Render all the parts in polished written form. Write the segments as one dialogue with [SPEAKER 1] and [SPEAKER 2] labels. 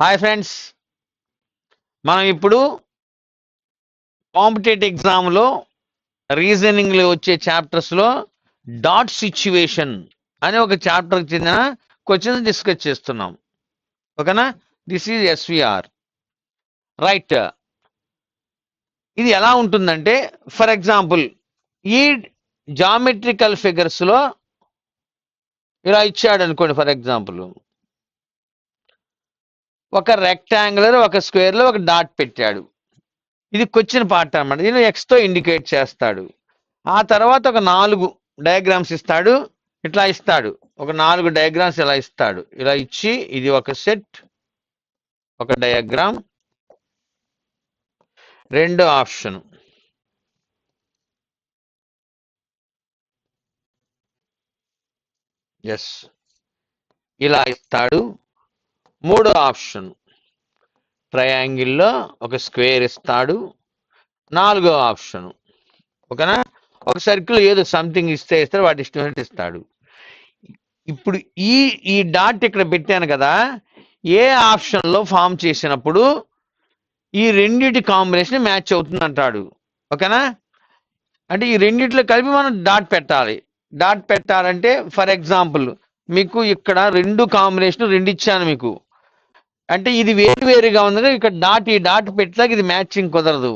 [SPEAKER 1] Hi friends, మనం ఇప్పుడు competitive ఎగ్జామ్లో రీజనింగ్లో వచ్చే చాప్టర్స్లో డాట్ సిచ్యువేషన్ అనే ఒక చాప్టర్కి చెందిన క్వశ్చన్స్ డిస్కస్ చేస్తున్నాం. ఓకేనా? This is SVR. రైట్. ఇది ఎలా ఉంటుందంటే, ఫర్ ఎగ్జాంపుల్ ఈ జామెట్రికల్ ఫిగర్స్లో ఇలా ఇచ్చాడు అనుకోండి. ఫర్ ఎగ్జాంపుల్ ఒక రెక్టాంగులర్, ఒక స్క్వేర్లో ఒక డాట్ పెట్టాడు. ఇది క్వశ్చన్ పార్ట్ అన్నమాట. దీన్ని ఎక్స్తో ఇండికేట్ చేస్తాడు. ఆ తర్వాత ఒక 4 డయాగ్రామ్స్ ఇస్తాడు. ఇట్లా ఇస్తాడు. ఒక 4 డయాగ్రామ్స్ ఇలా ఇస్తాడు. ఇలా ఇచ్చి ఇది ఒక సెట్, ఒక డయాగ్రామ్, రెండో ఆప్షన్. ఎస్, ఇలా ఇస్తాడు. మూడో ఆప్షన్ ట్రయాంగిల్లో ఒక స్క్వేర్ ఇస్తాడు. నాలుగో ఆప్షన్ ఓకేనా, ఒక సర్కిల్ ఏదో సంథింగ్ ఇస్తాడు. వాటి ఇష్టం ఇస్తాడు. ఇప్పుడు ఈ డాట్ ఇక్కడ పెట్టాను కదా, ఏ ఆప్షన్లో ఫామ్ చేసినప్పుడు ఈ రెండిటి కాంబినేషన్ మ్యాచ్ అవుతుంది అంటాడు. ఓకేనా? అంటే ఈ రెండిట్లో కలిపి మనం డాట్ పెట్టాలి. డాట్ పెట్టాలంటే ఫర్ ఎగ్జాంపుల్ మీకు ఇక్కడ రెండు కాంబినేషన్ రెండు ఇచ్చాను మీకు. అంటే ఇది వేరువేరుగా ఉంది, ఇక్కడ ఈ డాట్ పెట్టాక ఇది మ్యాచింగ్ కుదరదు.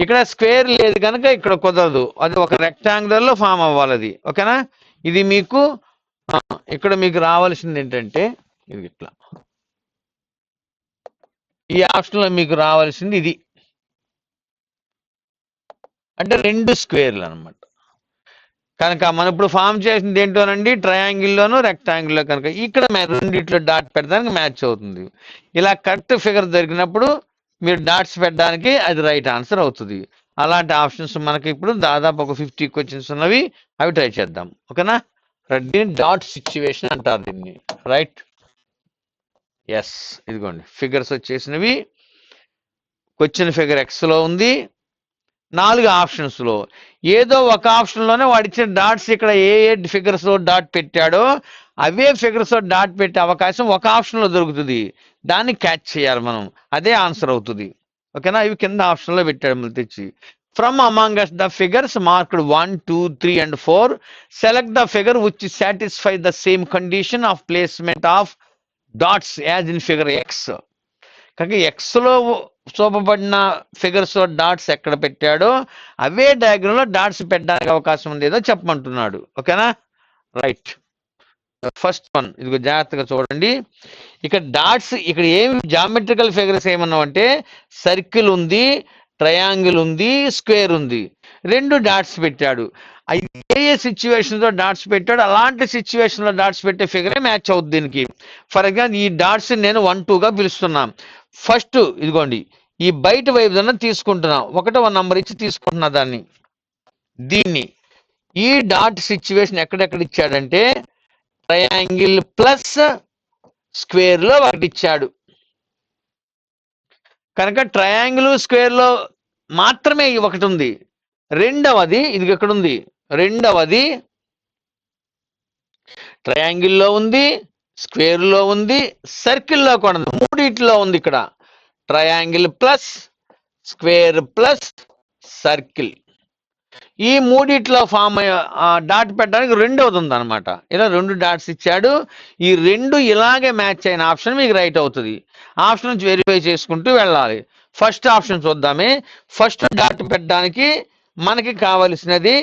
[SPEAKER 1] ఇక్కడ స్క్వేర్ లేదు కనుక ఇక్కడ కుదరదు. అది ఒక రెక్టాంగులర్లో ఫామ్ అవ్వాలి అది. ఓకేనా? ఇది మీకు ఇక్కడ మీకు రావాల్సింది ఏంటంటే ఇది ఇట్లా, ఈ ఆప్షన్లో మీకు రావాల్సింది ఇది. అంటే రెండు స్క్వేర్లు అనమాట. కనుక మనం ఇప్పుడు ఫామ్ చేసింది ఏంటోనండి, ట్రయాంగిల్లోను రెక్టాంగిల్లో. కనుక ఇక్కడ రెండిట్లో డాట్ పెట్టడానికి మ్యాచ్ అవుతుంది. ఇలా కరెక్ట్ ఫిగర్ దొరికినప్పుడు మీరు డాట్స్ పెట్టడానికి అది రైట్ ఆన్సర్ అవుతుంది. అలాంటి ఆప్షన్స్ మనకి ఇప్పుడు దాదాపు ఒక 50 క్వశ్చన్స్ ఉన్నవి. అవి ట్రై చేద్దాం. ఓకేనా? దీన్ని డాట్ సిచ్యువేషన్ అంటారు దీన్ని. రైట్. ఎస్, ఇదిగోండి ఫిగర్స్ వచ్చేసినవి. క్వశ్చన్ ఫిగర్ ఎక్స్లో ఉంది. 4 ఆప్షన్స్లో ఏదో ఒక ఆప్షన్లోనే వాడిచ్చిన డాట్స్ ఇక్కడ ఏ ఫిగర్స్లో డాట్ పెట్టాడో అవే ఫిగర్స్లో డాట్ పెట్టే అవకాశం ఒక ఆప్షన్లో దొరుకుతుంది. దాన్ని క్యాచ్ చేయాలి మనం. అదే ఆన్సర్ అవుతుంది. ఓకేనా? ఇవి కింద ఆప్షన్లో పెట్టాడు మళ్ళీ తెచ్చి. From among the figures marked 1, 2, 3 and 4 select the figure which satisfy the same condition of placement of dots as in figure X. కనుక ఎక్స్లో చూపబడిన ఫిగర్స్ డాట్స్ ఎక్కడ పెట్టాడో అవే డయాగ్రామ్లో డాట్స్ పెట్టడానికి అవకాశం ఉంది ఏదో చెప్పమంటున్నాడు. ఓకేనా? రైట్. ఫస్ట్ వన్, ఇదిగో జాగ్రత్తగా చూడండి. ఇక్కడ డాట్స్, ఇక్కడ ఏమి జామెట్రికల్ ఫిగర్స్ ఏమన్నావు అంటే సర్కిల్ ఉంది, ట్రయాంగిల్ ఉంది, స్క్వేర్ ఉంది. రెండు డాట్స్ పెట్టాడు. ఏ సిచ్యువేషన్లో డాట్స్ పెట్టాడు అలాంటి సిచ్యువేషన్లో డాట్స్ పెట్టే ఫిగరే మ్యాచ్ అవుతుంది దీనికి. ఫర్ ఎగ్జాంపుల్ ఈ డాట్స్ నేను 1, 2గా పిలుస్తున్నాను. ఫస్ట్ ఇదిగోండి ఈ బయట వైపు తీసుకుంటున్నా, 1వ నంబర్ ఇచ్చి తీసుకుంటున్నా దాన్ని. దీన్ని ఈ డాట్ సిచ్యువేషన్ ఎక్కడెక్కడ ఇచ్చాడంటే ట్రయాంగిల్ ప్లస్ స్క్వేర్ లో ఒకటి ఇచ్చాడు. కనుక ట్రయాంగిల్ స్క్వేర్ లో మాత్రమే ఒకటి ఉంది. రెండవది ఇది ఎక్కడ ఉంది, రెండవది ట్రయాంగిల్లో ఉంది, స్క్వేర్లో ఉంది, సర్కిల్లో కూడా ఉంది. మూడిట్లో ఉంది. ఇక్కడ triangle plus square plus circle, ఈ మూడిట్లో ఫామ్ డాట్ పెట్టడానికి రెండవది ఉంది అనమాట. ఇలా రెండు డాట్స్ ఇచ్చాడు. ఈ రెండు ఇలాగే మ్యాచ్ అయిన ఆప్షన్ మీకు రైట్ అవుతుంది. ఆప్షన్ నుంచి వెరిఫై చేసుకుంటూ వెళ్ళాలి. ఫస్ట్ ఆప్షన్ చూద్దామే. ఫస్ట్ డాట్ పెట్టడానికి మనకి కావలసినది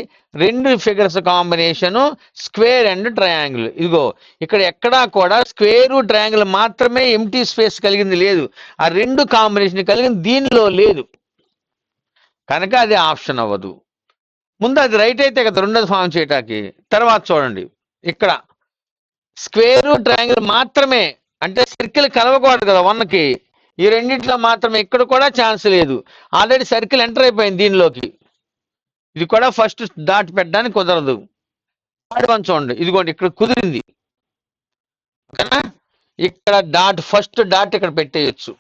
[SPEAKER 1] రెండు figures combination square and triangle. ఇదిగో ఇక్కడ ఎక్కడా కూడా స్క్వేరు ట్రయాంగిల్ మాత్రమే ఎంటీ స్పేస్ కలిగింది లేదు. ఆ రెండు కాంబినేషన్ కలిగింది దీనిలో లేదు. కనుక అది ఆప్షన్ అవ్వదు. ముందు అది రైట్ అయితే కదా రెండోది ఫామ్ చేయటానికి. తర్వాత చూడండి ఇక్కడ స్క్వేరు ట్రయాంగిల్ మాత్రమే, అంటే సర్కిల్ కలవకూడదు కదా 1కి. ఈ రెండింటిలో మాత్రమే, ఇక్కడ కూడా ఛాన్స్ లేదు. ఆల్రెడీ సర్కిల్ ఎంటర్ అయిపోయింది దీనిలోకి. ఇది కూడా ఫస్ట్ డాట్ పెట్టడానికి కుదరదు. థర్డ్ వన్ చూడండి, ఇదిగోండి ఇక్కడ కుదిరింది. ఓకేనా? ఇక్కడ డాట్, ఫస్ట్ డాట్ ఇక్కడ పెట్టేయచ్చు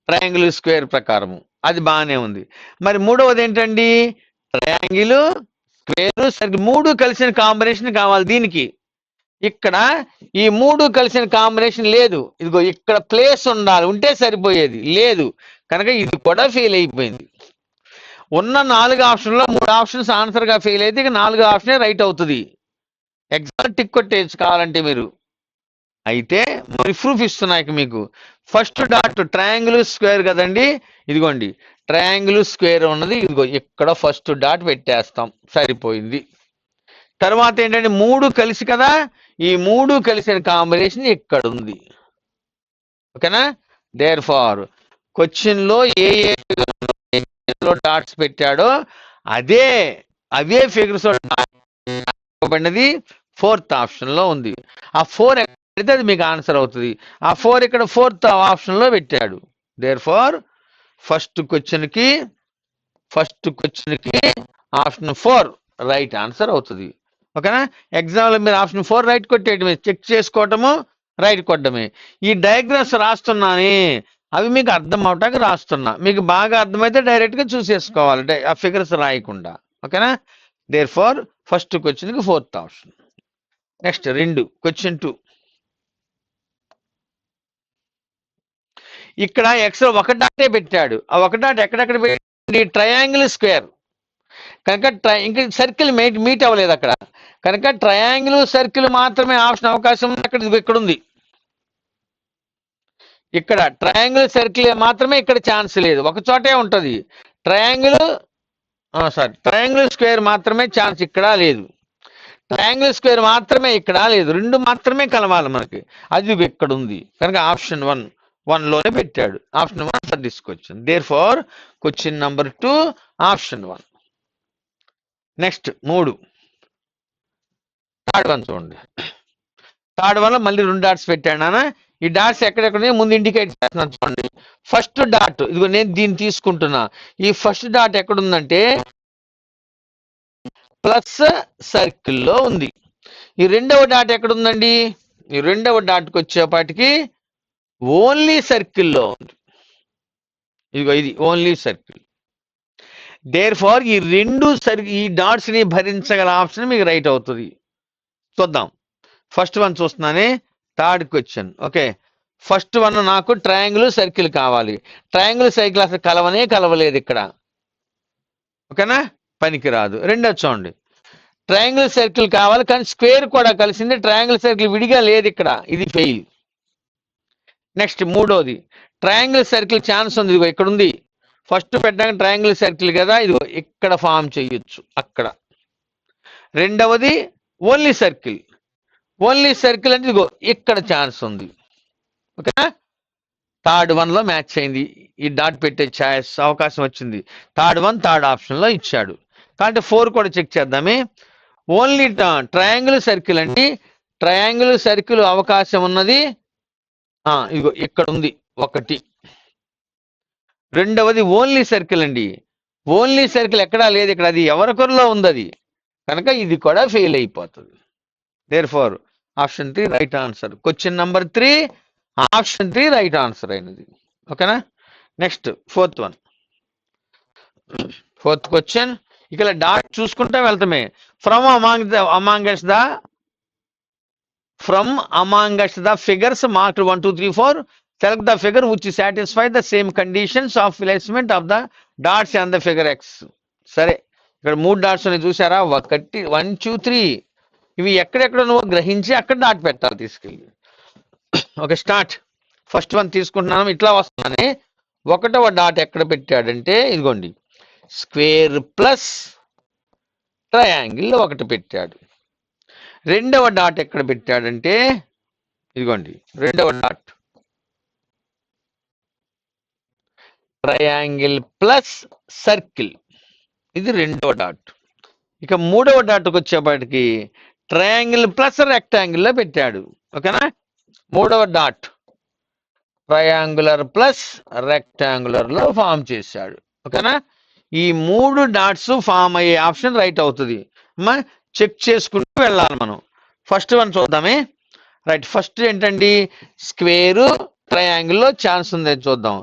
[SPEAKER 1] ట్రయాంగిల్ స్క్వేర్ ప్రకారము. అది బాగానే ఉంది. మరి మూడవది ఏంటండి, ట్రయాంగిల్ స్క్వేర్ సర్కిల్ మూడు కలిసిన కాంబినేషన్ కావాలి దీనికి. ఇక్కడ ఈ మూడు కలిసిన కాంబినేషన్ లేదు. ఇదిగో ఇక్కడ ప్లేస్ ఉండాలి, ఉంటే సరిపోయేది, లేదు కనుక ఇది కూడా ఫెయిల్ అయిపోయింది. ఉన్న 4 ఆప్షన్లో 3 ఆప్షన్స్ ఆన్సర్గా ఫెయిల్ అయితే ఇక 4 ఆప్షనే రైట్ అవుతుంది. ఎగ్జామ్ టిక్ కొట్టేయచ్చు కావాలంటే మీరు. అయితే మరి ప్రూఫ్ ఇస్తున్నాయి మీకు. ఫస్ట్ డాట్ ట్రయాంగిల్ స్క్వేర్ కదండి, ఇదిగోండి ట్రయాంగిల్ స్క్వేర్ ఉన్నది, ఇదిగో ఇక్కడ ఫస్ట్ డాట్ పెట్టేస్తాం, సరిపోయింది. తర్వాత ఏంటంటే 3 కలిసి కదా, ఈ 3 కలిసిన కాంబినేషన్ ఇక్కడ ఉంది. ఓకేనా? దేర్ ఫార్ క్వశ్చన్ లో ఏ డాట్స్ పెట్టాడో అవే ఫిగర్స్ పడినది 4th ఆప్షన్ లో ఉంది. ఆ 4 ఎక్కడైతే అది మీకు ఆన్సర్ అవుతుంది. ఆ 4 ఇక్కడ 4th ఆప్షన్ లో పెట్టాడు. దేర్ ఫార్ ఫస్ట్ క్వశ్చన్ కి ఆప్షన్ 4 రైట్ ఆన్సర్ అవుతుంది. ఓకేనా? ఎగ్జామ్లో మీరు ఆప్షన్ 4 రైట్ కొట్టేయడమే, చెక్ చేసుకోవటము, రైట్ కొట్టడమే. ఈ డయాగ్రామ్స్ రాస్తున్నానే అవి మీకు అర్థం అవటానికి రాస్తున్నా, మీకు బాగా అర్థమైతే డైరెక్ట్గా చూసేసుకోవాలి ఆ ఫిగర్స్ రాయకుండా. ఓకేనా? దేర్ ఫార్ ఫస్ట్ క్వశ్చన్కి 4th ఆప్షన్. Next question 2. ఇక్కడ ఎక్స్ ఒక డాటే పెట్టాడు. ఆ ఒక డాట్ ఎక్కడెక్కడ పెట్టి ట్రయాంగిల్ స్క్వేర్ కనుక ఇంకా సర్కిల్ మీట్ అవ్వలేదు అక్కడ కనుక ట్రయాంగిల్ సర్కిల్ మాత్రమే ఆప్షన్ అవకాశం ఇక్కడ ఉంది. ఇక్కడ ట్రయాంగిల్ సర్కిల్ మాత్రమే ఇక్కడ ఛాన్స్ లేదు, ఒక చోటే ఉంటుంది. ట్రయాంగిల్ స్క్వేర్ మాత్రమే ఛాన్స్ ఇక్కడ లేదు. ట్రయాంగిల్ స్క్వేర్ మాత్రమే ఇక్కడ లేదు, 2 మాత్రమే కలవాలి మనకి, అది ఇక్కడ ఉంది కనుక ఆప్షన్ 1 లోనే పెట్టాడు. Option 1 for this question. Therefore question number 2 option 1. Next 3 third one చూడండి. థర్డ్ వన్ లో మళ్ళీ 2 డాట్స్ పెట్టాడు నాన్న. ఈ డాట్స్ ఎక్కడెక్కడ ముందు ఇండికేట్ చేస్తున్నాను చూడండి. ఫస్ట్ డాట్ ఇదిగో నేను దీన్ని తీసుకుంటున్నా. ఈ ఫస్ట్ డాట్ ఎక్కడుందంటే ప్లస్ సర్కిల్లో ఉంది. ఈ రెండవ డాట్ ఎక్కడుందండి? ఈ రెండవ డాట్కి వచ్చేపాటికి ఓన్లీ సర్కిల్లో ఉంది. ఇదిగో ఇది ఓన్లీ సర్కిల్. దేర్ ఫార్ ఈ డాట్స్ ని భరించగల ఆప్షన్ మీకు రైట్ అవుతుంది. చూద్దాం. ఫస్ట్ వన్ చూస్తున్నానే, third question. Okay, first one నాకు ట్రయాంగిల్ సర్కిల్ కావాలి. ట్రయాంగిల్ సర్కిల్ అసలు కలవలేదు ఇక్కడ. ఓకేనా? పనికిరాదు. రెండోది చూడండి, ట్రయాంగిల్ సర్కిల్ కావాలి కానీ స్క్వేర్ కూడా కలిసింది, ట్రయాంగిల్ సర్కిల్ విడిగా లేదు ఇక్కడ, ఇది ఫెయిల్. నెక్స్ట్ మూడోది, ట్రయాంగిల్ సర్కిల్ ఛాన్స్ ఉంది, ఇదిగో ఇక్కడ ఉంది. ఫస్ట్ పెట్టడానికి ట్రయాంగిల్ సర్కిల్ కదా, ఇదిగో ఇక్కడ ఫామ్ చేయొచ్చు అక్కడ. రెండవది ఓన్లీ సర్కిల్ అంటే ఇదిగో ఇక్కడ ఛాన్స్ ఉంది. ఓకేనా? థర్డ్ వన్ లో మ్యాచ్ అయింది, ఈ డాట్ పెట్టే ఛాయిస్ అవకాశం వచ్చింది. థర్డ్ ఆప్షన్ లో ఇచ్చాడు. కాబట్టి 4 కూడా చెక్ చేద్దామే. ఓన్లీ ట్రయాంగిల్ సర్కిల్ అండి, ట్రయాంగిల్ సర్కిల్ అవకాశం ఉన్నది ఇదిగో ఇక్కడ ఉంది 1. రెండవది ఓన్లీ సర్కిల్ అండి, ఓన్లీ సర్కిల్ ఎక్కడా లేదు ఇక్కడ, అది ఎవరికొరలో ఉంది అది కనుక ఇది కూడా ఫెయిల్ అయిపోతుంది. Therefore option 3 right answer. Question number 3 option 3 right answer అయినది. ఓకేనా? Next fourth question. ఇక్కడ డాట్ చూసుకుంటా వెళ్తామే. From amongst the figures marked 1 2 3 4 select the figure which satisfies the same conditions of placement of the dots on the figure X. సరే, ఇక్కడ 3 dots ఉన్నాయి చూసారా, 1 2 3. ఇవి ఎక్కడెక్కడ నువ్వు గ్రహించి అక్కడ డాట్ పెట్టాలి తీసుకెళ్ళి. Okay, start. ఫస్ట్ వన్ తీసుకుంటున్నాను, ఇట్లా వస్తున్నానే. 1వ డాట్ ఎక్కడ పెట్టాడంటే ఇదిగోండి స్క్వేర్ ప్లస్ ట్రయాంగిల్ 1 పెట్టాడు. రెండవ డాట్ ఎక్కడ పెట్టాడంటే ఇదిగోండి రెండవ డాట్ ట్రయాంగిల్ ప్లస్ సర్కిల్, ఇది రెండవ డాట్. ఇక 3వ డాట్కి వచ్చేపాటికి ట్రయాంగిల్ ప్లస్ రెక్టాంగిల్లో పెట్టాడు. ఓకేనా? 3వ డాట్ ట్రయాంగులర్ ప్లస్ రెక్టాంగులర్ లో ఫామ్ చేశాడు. ఓకేనా? ఈ 3 డాట్స్ ఫామ్ అయ్యే ఆప్షన్ రైట్ అవుతుంది. చెక్ చేసుకుంటూ వెళ్ళాలి మనం. ఫస్ట్ వన్ చూద్దామే. రైట్, ఫస్ట్ ఏంటండి, స్క్వేరు ట్రయాంగిల్లో ఛాన్స్ ఉంది అని చూద్దాం.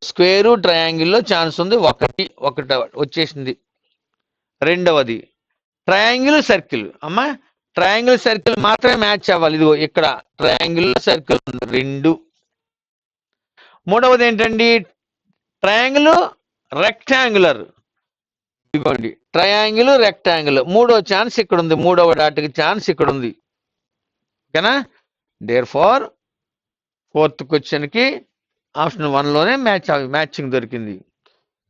[SPEAKER 1] స్క్వేరు ట్రయాంగిల్లో ఛాన్స్ ఉంది, 1 వచ్చేసింది. రెండవది ట్రయాంగిల్ సర్కిల్, ట్రయాంగిల్ సర్కిల్ మాత్రమే మ్యాచ్ అవ్వాలి. ఇదిగో ఇక్కడ ట్రయాంగిల్ సర్కిల్ ఉంది 2. మూడవది ఏంటండి, ట్రయాంగిల్ రెక్టాంగులర్. ఇదిగోండి ట్రయాంగిల్ రెక్టాంగిల్. మూడో ఛాన్స్ ఇక్కడ ఉంది, మూడవ డాట్కి ఛాన్స్ ఇక్కడ ఉంది. ఓకేనా? దేర్ ఫార్ ఫోర్త్ క్వశ్చన్కి ఆప్షన్ 1లోనే మ్యాచింగ్ దొరికింది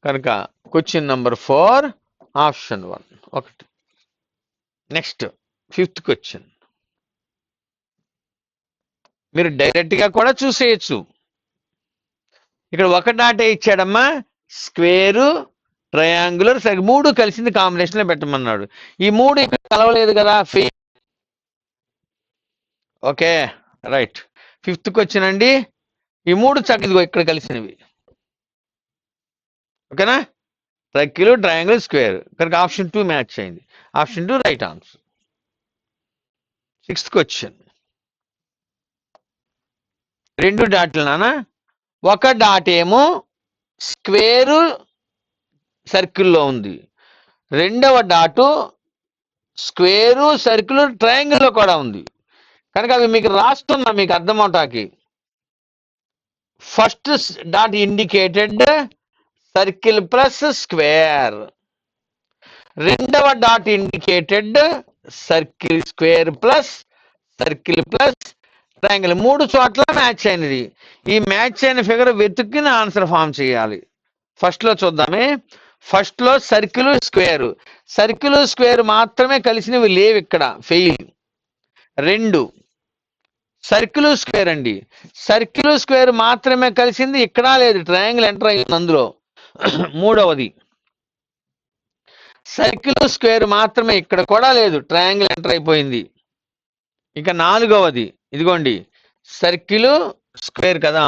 [SPEAKER 1] కనుక క్వశ్చన్ నెంబర్ 4 ఆప్షన్ 1 ఒకటి. Next 5th question. మీరు డైరెక్ట్గా కూడా చూసేయచ్చు. ఇక్కడ ఒక డాటే ఇచ్చాడమ్మా, స్క్వేరు ట్రయాంగులర్ సరిగ్గా 3 కలిసింది కాంబినేషన్లో పెట్టమన్నాడు. ఈ 3 ఇక్కడ కలవలేదు కదా, ఓకే రైట్. 5th క్వశ్చన్ అండి, ఈ 3 చక్కగా ఇక్కడ కలిసినవి. ఓకేనా? సర్కిల్ ట్రయాంగిల్ స్క్వేర్ కనుక ఆప్షన్ 2 మ్యాచ్ అయింది. Option 2 right answer. 6th question. 2 డాట్లు నానా, ఒక డాట్ ఏమో స్క్వేరు సర్కిల్లో ఉంది, రెండవ డాటు స్క్వేరు సర్కిల్ ట్రయాంగిల్లో కూడా ఉంది. కనుక అవి మీకు రాస్తున్నా మీకు అర్థమవుతాకి. First dot indicated circle plus square, రెండవ dot indicated circle square plus circle plus triangle. 3 చోట్ల మ్యాచ్ అయినది. ఈ మ్యాచ్ అయిన ఫిగర్ వెతుక్కుని ఆన్సర్ ఫామ్ చేయాలి. ఫస్ట్లో చూద్దామే. ఫస్ట్లో సర్కిల్ స్క్వేర్ మాత్రమే కలిసినవి లేవు, ఇక్కడ ఫెయిల్. 2 సర్కిల్ స్క్వేర్ అండి, సర్కిల్ స్క్వేర్ మాత్రమే కలిసింది, ఇక్కడ లేదు, ట్రయాంగిల్ ఎంటర్ అయింది అందులో. 3వది సర్కిల్ స్క్వేర్ మాత్రమే, ఇక్కడ కూడా లేదు, ట్రయాంగిల్ ఎంటర్ అయిపోయింది. ఇక 4వది ఇదిగోండి సర్కిల్ స్క్వేర్ కదా,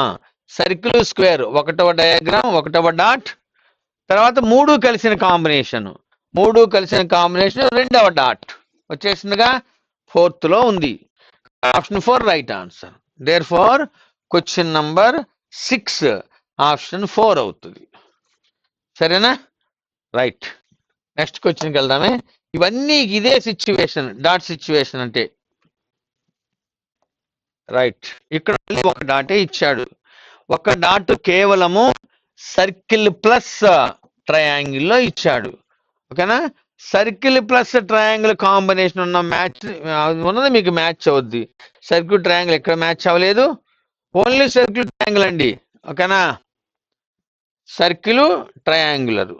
[SPEAKER 1] సర్కిల్ స్క్వేర్ 1వ డయాగ్రామ్ 1వ డాట్, తర్వాత 3 కలిసిన కాంబినేషన్ 2వ డాట్ వచ్చేసిందిగా, 4th ఉంది. Option 4 right answer. Therefore question number 6 option 4 అవుతుంది. సరేనా? రైట్. నెక్స్ట్ క్వశ్చన్కి వెళ్దామే. ఇవన్నీ ఇదే సిచ్యువేషన్, డాట్ సిచ్యువేషన్ అంటే. రైట్. ఇక్కడ ఒక డాటే ఇచ్చాడు, ఒక డాట్ కేవలము సర్కిల్ ప్లస్ ట్రయాంగిల్లో ఇచ్చాడు. ఓకేనా? సర్కిల్ ప్లస్ ట్రయాంగిల్ కాంబినేషన్ ఉన్న మ్యాచ్ ఉన్నది మీకు మ్యాచ్ అవుద్ది. సర్కిల్ ట్రయాంగిల్ ఎక్కడ మ్యాచ్ అవ్వలేదు, ఓన్లీ సర్కిల్ ట్రయాంగిల్ అండి. ఓకేనా? Circle triangular,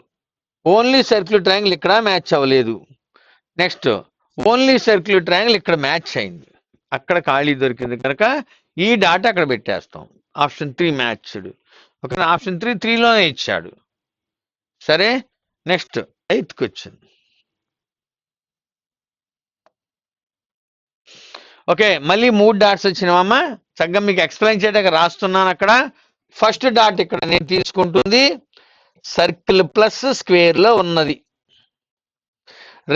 [SPEAKER 1] only circle triangle ఇక్కడ మ్యాచ్ అవ్వలేదు. నెక్స్ట్ ఓన్లీ సర్కిల్ ట్రయాంగిల్ ఇక్కడ మ్యాచ్ అయింది, అక్కడ ఖాళీ దొరికింది కనుక ఈ డాటా అక్కడ పెట్టేస్తాం. Option 3 matched. ఓకేనా? ఆప్షన్ 3లోనే ఇచ్చాడు. సరే. Next 8th question. ఓకే, మళ్ళీ 3 డాట్స్ వచ్చినావమ్మా. చక్కగా మీకు ఎక్స్ప్లెయిన్ చేయడానికి రాస్తున్నాను. అక్కడ ఫస్ట్ డాట్ ఇక్కడ నేను తీసుకుంటుంది సర్కిల్ ప్లస్ స్క్వేర్ లో ఉన్నది.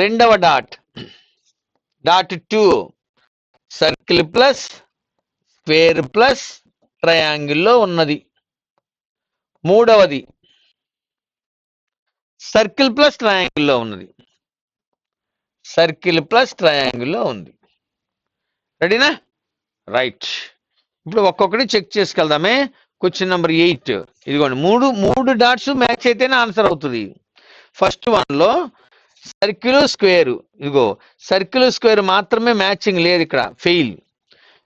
[SPEAKER 1] రెండవ dot 2 circle plus square plus ట్రయాంగిల్లో ఉన్నది. మూడవది సర్కిల్ ప్లస్ ట్రయాంగిల్లో ఉన్నది, సర్కిల్ ప్లస్ ట్రయాంగిల్లో ఉంది. రెడీనా? రైట్. ఇప్పుడు ఒక్కొక్కటి చెక్ చేసుకెళ్దామే. క్వశ్చన్ నెంబర్ 8 ఇదిగోండి, మూడు డాట్స్ మ్యాచ్ అయితేనే ఆన్సర్ అవుతుంది. ఫస్ట్ 1లో సర్కిల్ స్క్వేర్, ఇదిగో సర్కిల్ స్క్వేర్ మాత్రమే మ్యాచింగ్ లేదు, ఇక్కడ ఫెయిల్.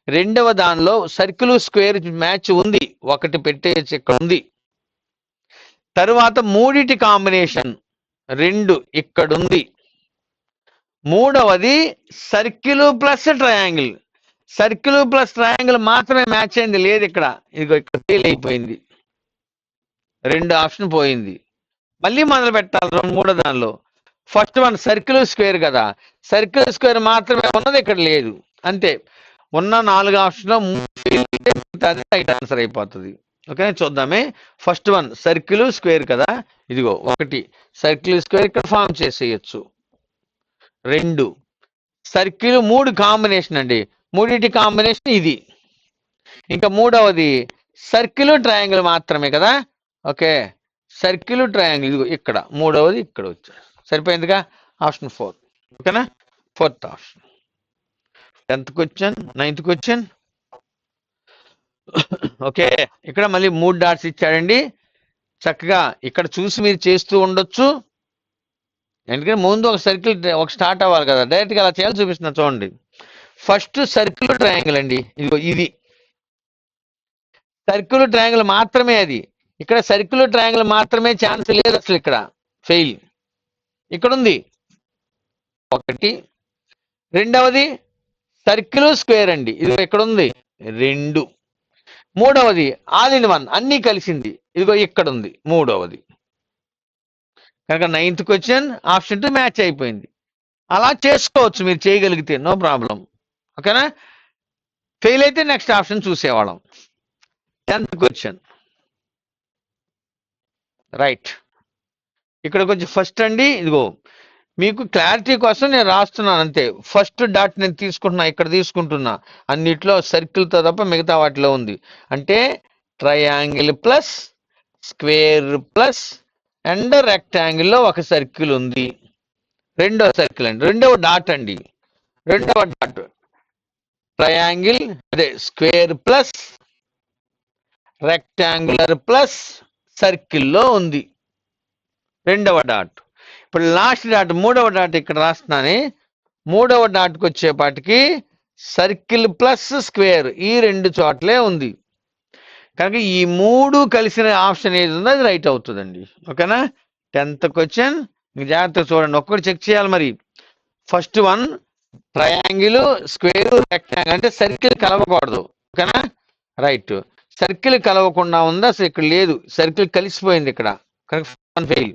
[SPEAKER 1] రెండవ దానిలో సర్కిల్ స్క్వేర్ మ్యాచ్ ఉంది, ఒకటి పెట్టేసి ఇక్కడ ఉంది. తరువాత 3 కాంబినేషన్ 2 ఇక్కడ ఉంది. మూడవది circle plus triangle, circle plus triangle మాత్రమే మ్యాచ్ అయింది, లేదు ఇక్కడ, ఇదిగో ఇక్కడ ఫెయిల్ అయిపోయింది, 2 ఆప్షన్ పోయింది. మళ్ళీ మొదలు పెట్టాలి మూడో దానిలో. ఫస్ట్ 1 సర్కిల్ స్క్వేర్ కదా, సర్కిల్ స్క్వేర్ మాత్రమే ఉన్నది, ఇక్కడ లేదు, అంతే. ఉన్న 4 ఆప్షన్లో రైట్ ఆన్సర్ అయిపోతుంది. ఓకే, చూద్దామే. ఫస్ట్ 1 సర్కిల్ స్క్వేర్ కదా, ఇదిగో 1 సర్కిల్ స్క్వేర్ ఇక్కడ ఫామ్ చేసేయచ్చు. 2 సర్కిల్ 3 కాంబినేషన్ అండి, 3 కాంబినేషన్ ఇది. ఇంకా మూడవది సర్కిల్ ట్రయాంగిల్ మాత్రమే కదా. ఓకే, సర్కిల్ ట్రయాంగిల్ ఇదిగో ఇక్కడ, మూడవది ఇక్కడ వచ్చారు, సరిపోయిందిగా. ఆప్షన్ 4. ఓకేనా? 4th option. 10th question, 9th question. Okay, ఇక్కడ మళ్ళీ 3 డాట్స్ ఇచ్చాడండి. చక్కగా ఇక్కడ చూసి మీరు చేస్తూ ఉండొచ్చు. ఎందుకంటే ముందు ఒక సర్కిల్ ఒక స్టార్ట్ అవ్వాలి కదా, డైరెక్ట్గా అలా చేయాలి చూపిస్తున్నా చూడండి. ఫస్ట్ సర్కిల్ ట్రయాంగిల్ అండి, ఇదిగో ఇది సర్కిల్ ట్రయాంగిల్ మాత్రమే. అది ఇక్కడ సర్కిల్ ట్రయాంగిల్ మాత్రమే, ఛాన్స్ లేదు అసలు, ఇక్కడ ఫెయిల్. ఇక్కడ ఉంది ఒకటి. రెండవది సర్కిల్ స్క్వేర్ అండి, ఇది ఇక్కడ ఉంది 2. మూడవది ఆల్ ఇన్ వన్, అన్నీ కలిసింది, ఇదిగో ఇక్కడ ఉంది మూడవది. కనుక 9th క్వశ్చన్ ఆప్షన్ 2 మ్యాచ్ అయిపోయింది. అలా చేసుకోవచ్చు మీరు చేయగలిగితే, నో ప్రాబ్లం. ఓకేనా? ఫెయిల్ అయితే నెక్స్ట్ ఆప్షన్ చూసేవాళ్ళం. 10th question right. ఇక్కడ కొంచెం ఫస్ట్ అండి, ఇదిగో మీకు క్లారిటీ కోసం నేను రాస్తున్నాను అంతే. ఫస్ట్ డాట్ నేను తీసుకుంటున్నా, ఇక్కడ తీసుకుంటున్నా. అన్నిట్లో సర్కిల్తో తప్ప మిగతా వాటిలో ఉంది. అంటే triangle plus square plus and రెక్టాంగిల్లో ఒక సర్కిల్ ఉంది. రెండో సర్కిల్ అండి, రెండవ డాట్ అండి, రెండవ డాట్ ట్రయాంగిల్, అదే స్క్వేర్ ప్లస్ రెక్టాంగులర్ ప్లస్ సర్కిల్లో ఉంది రెండవ డాట్. ఇప్పుడు లాస్ట్ డాట్ మూడవ డాట్ ఇక్కడ రాస్తున్నాను. మూడవ డాట్కి వచ్చేపాటికి సర్కిల్ ప్లస్ స్క్వేర్ ఈ 2 చోట్లే ఉంది. కనుక ఈ 3 కలిసిన ఆప్షన్ ఏది ఉందో అది రైట్ అవుతుందండి. ఓకేనా? 10th క్వశ్చన్ మీకు జాగ్రత్తగా చూడండి, ఒక్కటి చెక్ చేయాలి మరి. First one triangle square rectangle, అంటే సర్కిల్ కలవకూడదు. ఓకేనా? రైట్. సర్కిల్ కలవకుండా ఉందా అసలు, ఇక్కడ లేదు, సర్కిల్ కలిసిపోయింది ఇక్కడ, కనుక ఫెయిల్.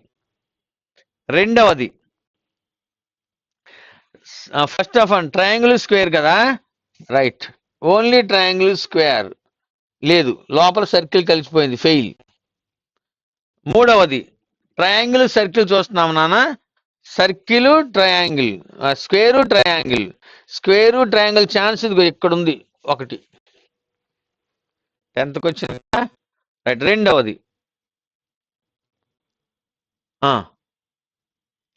[SPEAKER 1] రెండవది first of all triangle square కదా, రైట్. ఓన్లీ ట్రయాంగిల్ స్క్వేర్ లేదు, లోపల సర్కిల్ కలిసిపోయింది, ఫెయిల్. మూడవది ట్రయాంగిల్ సర్కిల్ చూస్తున్నాం నాన్న, circle triangle, square triangle, square triangle chance ఇదిగో ఇక్కడ ఉంది ఒకటి. 10th question right. రెండవది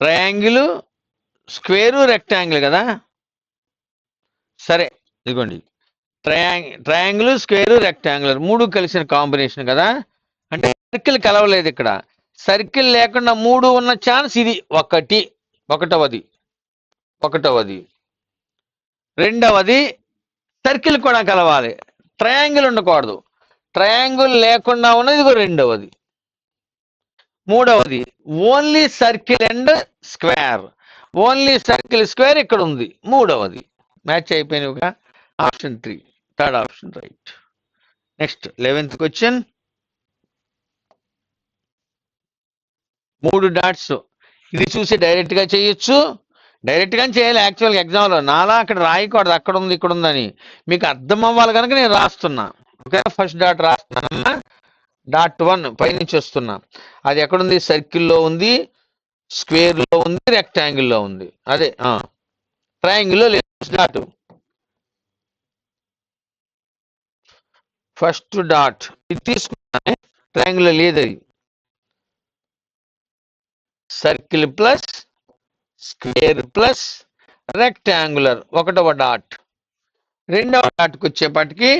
[SPEAKER 1] ట్రయాంగిల్ స్క్వేరు రెక్టాంగిల్ కదా, సరే ఇదిగోండి ట్రయాంగిల్ స్క్వేరు రెక్టాంగులర్ 3 కలిసిన కాంబినేషన్ కదా, అంటే సర్కిల్ కలవలేదు ఇక్కడ. సర్కిల్ లేకుండా 3 ఉన్న ఛాన్స్ ఇది ఒకటవది. రెండవది సర్కిల్ కూడా కలవాలి, ట్రయాంగిల్ ఉండకూడదు. ట్రయాంగిల్ లేకుండా ఉన్నది ఇదిగో రెండవది. మూడవది only circle and square, only circle square ఇక్కడ ఉంది మూడవది. మ్యాచ్ అయిపోయినవిగా, option 3, third option right. Next 11th question. 3 dots, ఇది చూసి డైరెక్ట్ గా చేయొచ్చు, డైరెక్ట్ గా చేయాలి యాక్చువల్గా ఎగ్జామ్లో. నాలా అక్కడ రాయకూడదు, అక్కడ ఉంది ఇక్కడ ఉందని, మీకు అర్థం అవ్వాలి కనుక నేను రాస్తున్నా. ఓకే, ఫస్ట్ డాట్ రాస్తున్నానమ్మా. డాట్ 1 పైనుంచి వస్తున్నా, అది ఎక్కడుంది, సర్కిల్లో ఉంది, స్క్వేర్ లో ఉంది, రెక్టాంగిల్లో ఉంది. అదే ట్రయాంగిల్లో లేదు డాట్. ఫస్ట్ డాట్ ఇది తీసుకున్నా, ట్రయాంగిల్లో లేదు అది. Circle plus square plus rectangular ఒకటవ డాట్. రెండవ డాట్కి వచ్చేపటికి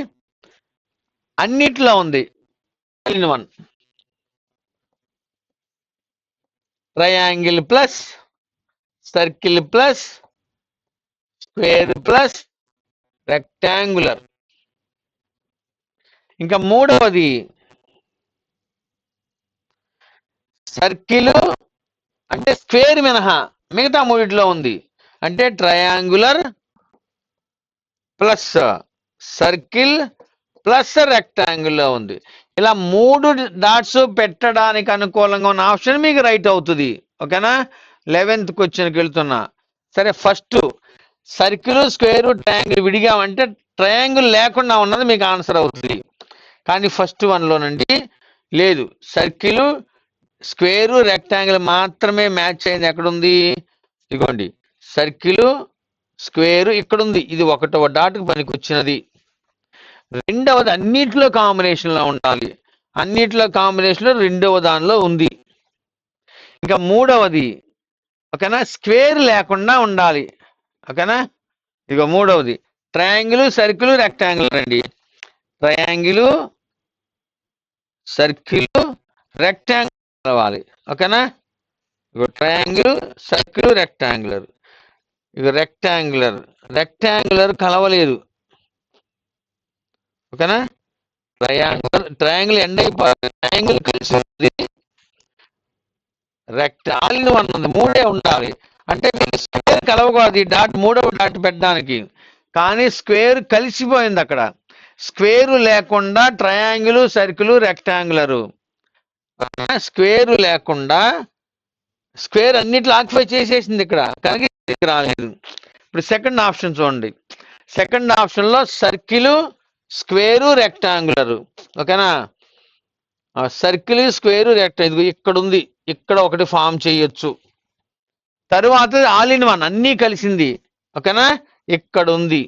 [SPEAKER 1] అన్నిట్లో ఉంది in one. Triangle plus circle plus square plus rectangular. ఇంకా మూడవది సర్కిల్ అంటే స్క్వేర్ మినహా మిగతా మూడిట్లో ఉంది, అంటే ట్రయాంగులర్ ప్లస్ సర్కిల్ ప్లస్ రెక్టాంగిల్లో ఉంది. ఇలా 3 డాట్స్ పెట్టడానికి అనుకూలంగా ఉన్న ఆప్షన్ మీకు రైట్ అవుతుంది. ఓకేనా? 11th క్వశ్చన్కి వెళ్తున్నా. సరే, ఫస్ట్ సర్కిల్ స్క్వేర్ ట్రయాంగిల్ విడిగామంటే ట్రయాంగిల్ లేకుండా ఉన్నది మీకు ఆన్సర్ అవుతుంది. కానీ ఫస్ట్ వన్లోనండి లేదు, సర్కిల్ స్క్వేరు రెక్టాంగిల్ మాత్రమే మ్యాచ్ అయింది. ఎక్కడుంది, ఇదిగోండి సర్కిల్ స్క్వేరు ఇక్కడ ఉంది, ఇది ఒకటవ డాట్కి పనికి వచ్చినది. రెండవది అన్నిట్లో కాంబినేషన్లో ఉండాలి, అన్నిట్లో కాంబినేషన్లో రెండవ దానిలో ఉంది. ఇంకా మూడవది ఓకేనా, స్క్వేర్ లేకుండా ఉండాలి. ఓకేనా? ఇక మూడవది ట్రయాంగిల్ సర్కిల్ రెక్టాంగులర్ అండి. ట్రయాంగిల్ సర్కిల్ రెక్టాంగులర్ కలవాలి. ఓకేనా? ఇగో ట్రయాంగిల్ సర్కిల్ రెక్టాంగులర్, ఇక రెక్టాంగులర్ కలవలేదు. ఓకేనా? ట్రయాంగిల్ ఎండ్ అయిపోతుంది, ట్రయాంగిల్ కలిసి ఉంది, ఆల్ ఇన్ వన్ ఉంది, మూడే ఉండాలి. అంటే మీరు స్క్వేర్ కలవకూడదు ఈ డాట్, మూడవ డాట్ పెట్టడానికి. కానీ స్క్వేర్ కలిసిపోయింది అక్కడ. స్క్వేర్ లేకుండా ట్రయాంగిల్ సర్కిల్ రెక్టాంగులరు, స్క్వేర్ లేకుండా స్క్వేర్ అన్నిట్లో ఆక్యుపై చేసేసింది ఇక్కడ, కనుక రాలేదు. ఇప్పుడు సెకండ్ ఆప్షన్ చూడండి. సెకండ్ ఆప్షన్ లో సర్కిల్ స్క్వేరు రెక్టాంగులర్. ఓకేనా? సర్కిల్ స్క్వేరు రెక్టాంగులర్ ఇక్కడ ఉంది, ఇక్కడ ఒకటి ఫామ్ చేయొచ్చు. తర్వాత ఆల్ ఇన్ వన్ అన్నీ కలిసింది. ఓకేనా? ఇక్కడ ఉంది.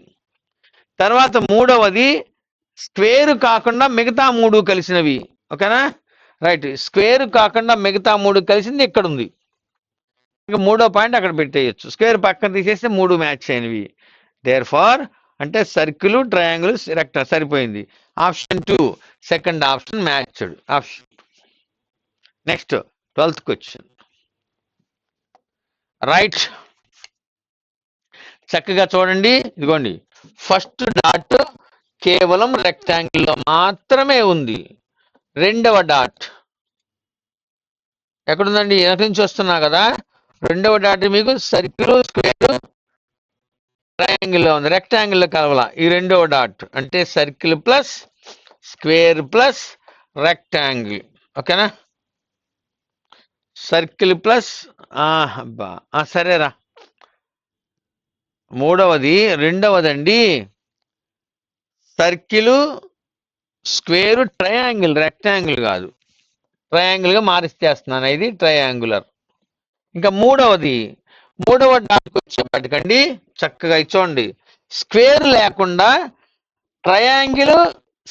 [SPEAKER 1] తర్వాత మూడవది స్క్వేర్ కాకుండా మిగతా మూడు కలిసినవి. ఓకేనా? రైట్, స్క్వేర్ కాకుండా మిగతా మూడు కలిసింది ఇక్కడ ఉంది. ఇంకా మూడో పాయింట్ అక్కడ పెట్టేయచ్చు, స్క్వేర్ పక్కన తీసేస్తే మూడు మ్యాచ్ అయినవి. దేర్ ఫార్ అంటే సర్కిల్ ట్రయాంగిల్ రెక్టాంగిల్ సరిపోయింది. Option 2 second option matched option. Next 12th question. Right, చక్కగా చూడండి. ఇదిగోండి, ఫస్ట్ డాట్ కేవలం రెక్టాంగిల్ లో మాత్రమే ఉంది. రెండవ డాట్ ఎక్కడుందండి? వెనక నుంచి వస్తున్నా కదా. రెండవ డాట్ మీకు సర్కిల్ స్క్వేర్ ట్రయాంగిల్ లో ఉంది, రెక్టాంగిల్ లో కలవాల. ఈ రెండవ డాట్ అంటే circle plus square plus rectangle. ఓకేనా? సర్కిల్ ప్లస్ సరేరా. రెండవదండి సర్కిల్ స్క్వేర్ ట్రయాంగిల్, రెక్టాంగిల్ కాదు, ట్రయాంగిల్ గా మారిస్తేస్తున్నాను, ఇది ట్రయాంగులర్. ఇంకా మూడవ డాట్కి వచ్చేప్పటికండి చక్కగా చూడండి, స్క్వేర్ లేకుండా ట్రయాంగిల్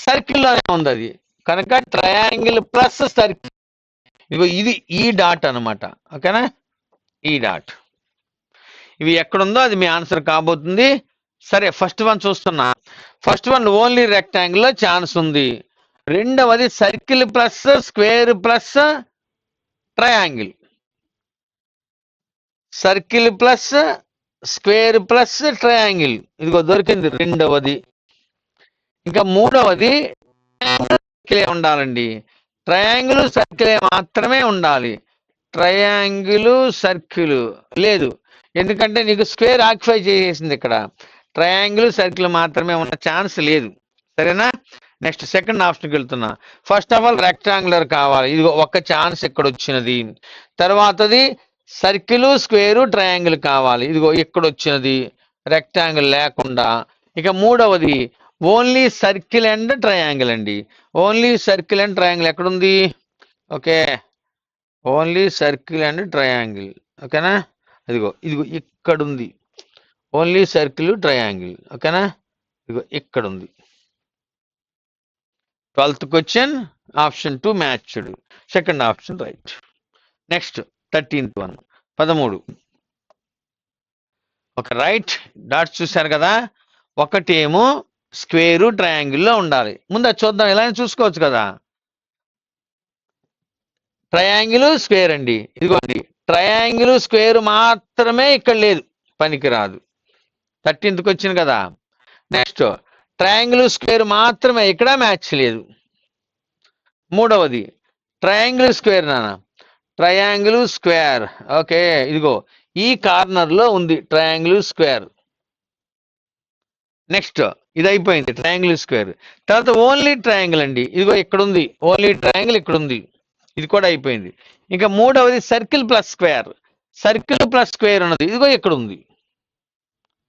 [SPEAKER 1] సర్కిల్లోనే ఉంది అది, కనుక ట్రయాంగిల్ ప్లస్ సర్కిల్. ఇదిగో ఇది ఈ డాట్ అనమాట. ఓకేనా? ఈ డాట్ ఇవి ఎక్కడుందో అది మీ ఆన్సర్ కాబోతుంది. సరే, ఫస్ట్ వన్ చూస్తున్నా. ఫస్ట్ వన్ ఓన్లీ రెక్టాంగిల్ లో ఛాన్స్ ఉంది. రెండవది circle plus square plus triangle, circle plus square plus triangle, ఇదిగో దొరికింది రెండవది. ఇంకా మూడవది సర్కిలే ఉండాలండి, ట్రయాంగిల్ సర్కిలే మాత్రమే ఉండాలి. ట్రయాంగిల్ సర్కిల్ లేదు, ఎందుకంటే నీకు స్క్వేర్ ఆక్యుపై చేసేసింది ఇక్కడ. ట్రయాంగిల్ సర్కిల్ మాత్రమే ఉన్న ఛాన్స్ లేదు. సరేనా? నెక్స్ట్ సెకండ్ ఆప్షన్కి వెళ్తున్నా. ఫస్ట్ ఆఫ్ ఆల్ రెక్టాంగులర్ కావాలి, ఇది ఒక ఛాన్స్ ఇక్కడ వచ్చినది. తర్వాతది సర్కిల్ స్క్వేర్ ట్రయాంగిల్ కావాలి, ఇదిగో ఇక్కడ వచ్చినది రెక్టాంగిల్ లేకుండా. ఇక మూడవది ఓన్లీ సర్కిల్ అండ్ ట్రయాంగిల్ అండి. ఓన్లీ సర్కిల్ అండ్ ట్రయాంగిల్ ఎక్కడుంది? Okay, only circle and triangle. ఓకేనా? ఇదిగో ఇక్కడ ఉంది, ఓన్లీ సర్కిల్ ట్రయాంగిల్. ఓకేనా? ఇదిగో ఇక్కడ ఉంది. 12th question option 2 matched, second option right. Next 13th one 13. ఒక రైట్ డాట్స్ చూశారు కదా, ఒకటేమో స్క్వేరు ట్రయాంగిల్లో ఉండాలి. ముందు అది చూద్దాం, ఎలా చూసుకోవచ్చు కదా. ట్రయాంగిల్ స్క్వేర్ అండి, ఇదిగోండి ట్రయాంగిల్ స్క్వేర్ మాత్రమే ఇక్కడ లేదు, పనికిరాదు. 13th క్వశ్చన్ కదా. నెక్స్ట్ ట్రయాంగిల్ స్క్వేర్ మాత్రమే, ఇక్కడ మ్యాచ్ లేదు. మూడవది ట్రయాంగిల్ స్క్వేర్ నానా, ట్రయాంగిల్ స్క్వేర్. ఓకే, ఇదిగో ఈ కార్నర్ లో ఉంది ట్రయాంగిల్ స్క్వేర్. నెక్స్ట్ ఇది అయిపోయింది ట్రయాంగిల్ స్క్వేర్. తర్వాత ఓన్లీ ట్రయాంగిల్ అండి, ఇదిగో ఇక్కడ ఉంది ఓన్లీ ట్రయాంగిల్, ఇక్కడ ఉంది, ఇది కూడా అయిపోయింది. ఇంకా మూడవది circle plus square, circle plus square ఉన్నది, ఇదిగో ఇక్కడ ఉంది.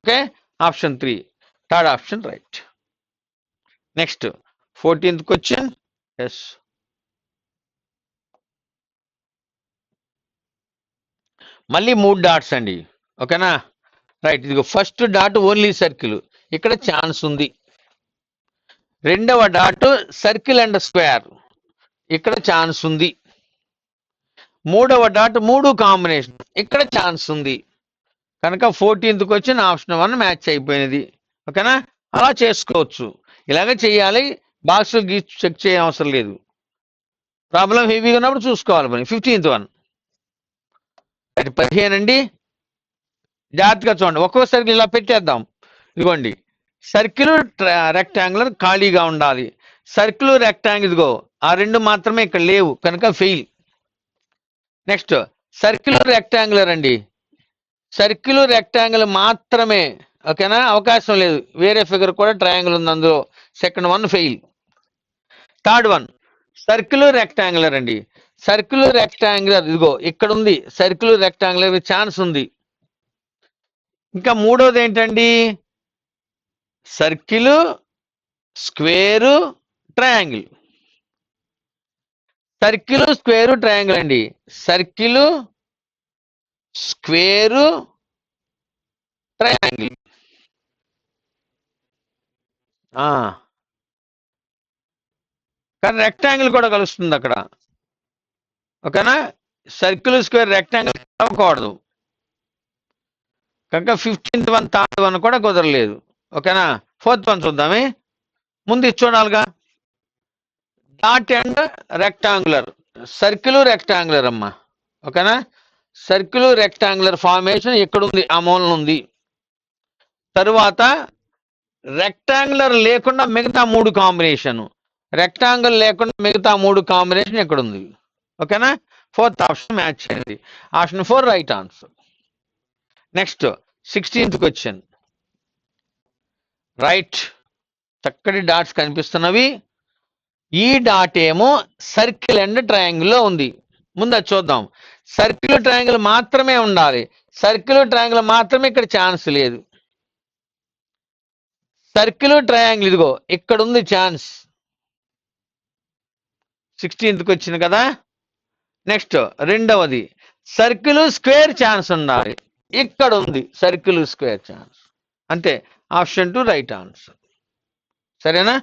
[SPEAKER 1] Okay, option 3 third option right. Next 14th క్వశ్చన్. ఎస్, మళ్ళీ 3 డాట్స్ అండి. ఓకేనా? రైట్, ఇదిగో ఫస్ట్ డాట్ ఓన్లీ సర్కిల్, ఇక్కడ ఛాన్స్ ఉంది. రెండవ డాట్ సర్కిల్ అండ్ స్క్వేర్, ఇక్కడ ఛాన్స్ ఉంది. మూడవ డాట్ 3 కాంబినేషన్, ఇక్కడ ఛాన్స్ ఉంది. కనుక 14th క్వశ్చన్ ఆప్షన్ 1 మ్యాచ్ అయిపోయినది. ఓకేనా? అలా చేసుకోవచ్చు. ఇలాగే చేయాలి. బాక్స్ గీసి చెక్ చేయ అవసరం లేదు. ప్రాబ్లం హెవీగా ఉన్నప్పుడు చూసుకోవాలి. మరి 15th వన్ 15 అండి. జాగ్రత్తగా చూడండి. ఒక్కొక్కసారి ఇలా పెట్టేద్దాం. ఇదిగోండి, సర్కిల్ రెక్టాంగులర్ ఖాళీగా ఉండాలి. సర్కిల్ రెక్టాంగిల్ ఇదిగో ఆ రెండు మాత్రమే ఇక్కడ లేవు కనుక ఫెయిల్. నెక్స్ట్ సర్కిల్ రెక్టాంగులర్ అండి. సర్కిల్ రెక్టాంగిల్ మాత్రమే, ఓకేనా, అవకాశం లేదు. వేరే ఫిగర్ కూడా ట్రయాంగిల్ ఉంది అందులో. Second one fail. Third one circle rectangular అండి. సర్కిల్ రెక్టాంగులర్ ఇదిగో ఇక్కడ ఉంది. సర్కిల్ రెక్టాంగులర్ ఛాన్స్ ఉంది. ఇంకా మూడోది ఏంటండి, circle square triangle. Circle square triangle అండి. Circle square triangle. కానీ రెక్టాంగిల్ కూడా కలుస్తుంది అక్కడ, ఓకేనా. సర్కిల్ స్క్వేర్ రెక్టాంగిల్ అవ్వకూడదు కనుక 15th వన్ థర్డ్ వన్ కూడా కుదరలేదు, ఓకేనా. 4th వన్ చూద్దామే. ముందు ఇది చూడాలిగా. Dot and rectangular. Circle rectangular అమ్మా, ఓకేనా. సర్కిల్ రెక్టాంగులర్ ఫార్మేషన్ ఎక్కడుంది, ఆ మూలన ఉంది. తరువాత రెక్టాంగులర్ లేకుండా మిగతా మూడు కాంబినేషన్, రెక్టాంగిల్ లేకుండా మిగతా మూడు కాంబినేషన్ ఎక్కడుంది, ఓకేనా. 4th ఆప్షన్ మ్యాచ్ చేయండి. Option 4 right answer. Next 16th question. Right, చక్కటి డాట్స్ కనిపిస్తున్నవి. ఈ డాట్ ఏమో సర్కిల్ అండ్ ట్రయాంగిల్లో ఉంది. ముందు అది చూద్దాం. సర్కిల్ ట్రయాంగిల్ మాత్రమే ఉండాలి. సర్కిల్ ట్రయాంగిల్ మాత్రమే ఇక్కడ ఛాన్స్ లేదు. సర్కిల్ ట్రయాంగిల్ ఇదిగో ఇక్కడ ఉంది ఛాన్స్. 16th వచ్చింది కదా. నెక్స్ట్ రెండవది సర్కిల్ స్క్వేర్ ఛాన్స్ ఉండాలి. ఇక్కడ ఉంది సర్కిల్ స్క్వేర్ ఛాన్స్. అంతే, ఆప్షన్ 2 రైట్ ఆన్సర్. సరేనా.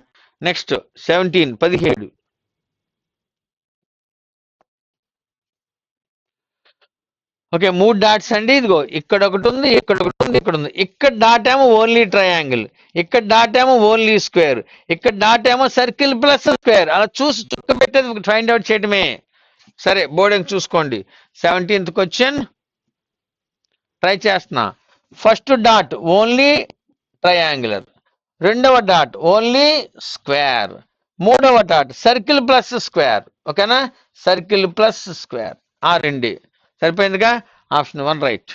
[SPEAKER 1] నెక్స్ట్ 17. ఓకే, 3 డాట్స్ అండి. ఇదిగో ఇక్కడ ఒకటి ఉంది, ఇక్కడ ఒకటి ఉంది, ఇక్కడ ఉంది. ఇక్కడ డాట్ ఏమో ఓన్లీ ట్రయాంగిల్, ఇక్కడ డాట్ ఏమో ఓన్లీ స్క్వేర్, ఇక్కడ డాట్ ఏమో సర్కిల్ ప్లస్ స్క్వేర్. అలా చూసి చుక్క పెట్టేది ఫైండ్ అవుట్ చేయడమే. సరే, బోర్డింగ్ చూసుకోండి. 17th క్వశ్చన్ ట్రై చేస్తున్నా. ఫస్ట్ డాట్ ఓన్లీ ట్రయాంగులర్, రెండవ డాట్ ఓన్లీ స్క్వేర్, మూడవ డాట్ సర్కిల్ ప్లస్ స్క్వేర్, ఓకేనా. సర్కిల్ ప్లస్ స్క్వేర్ ఆ రెండే సరిపోయిందిగా. Option 1 right.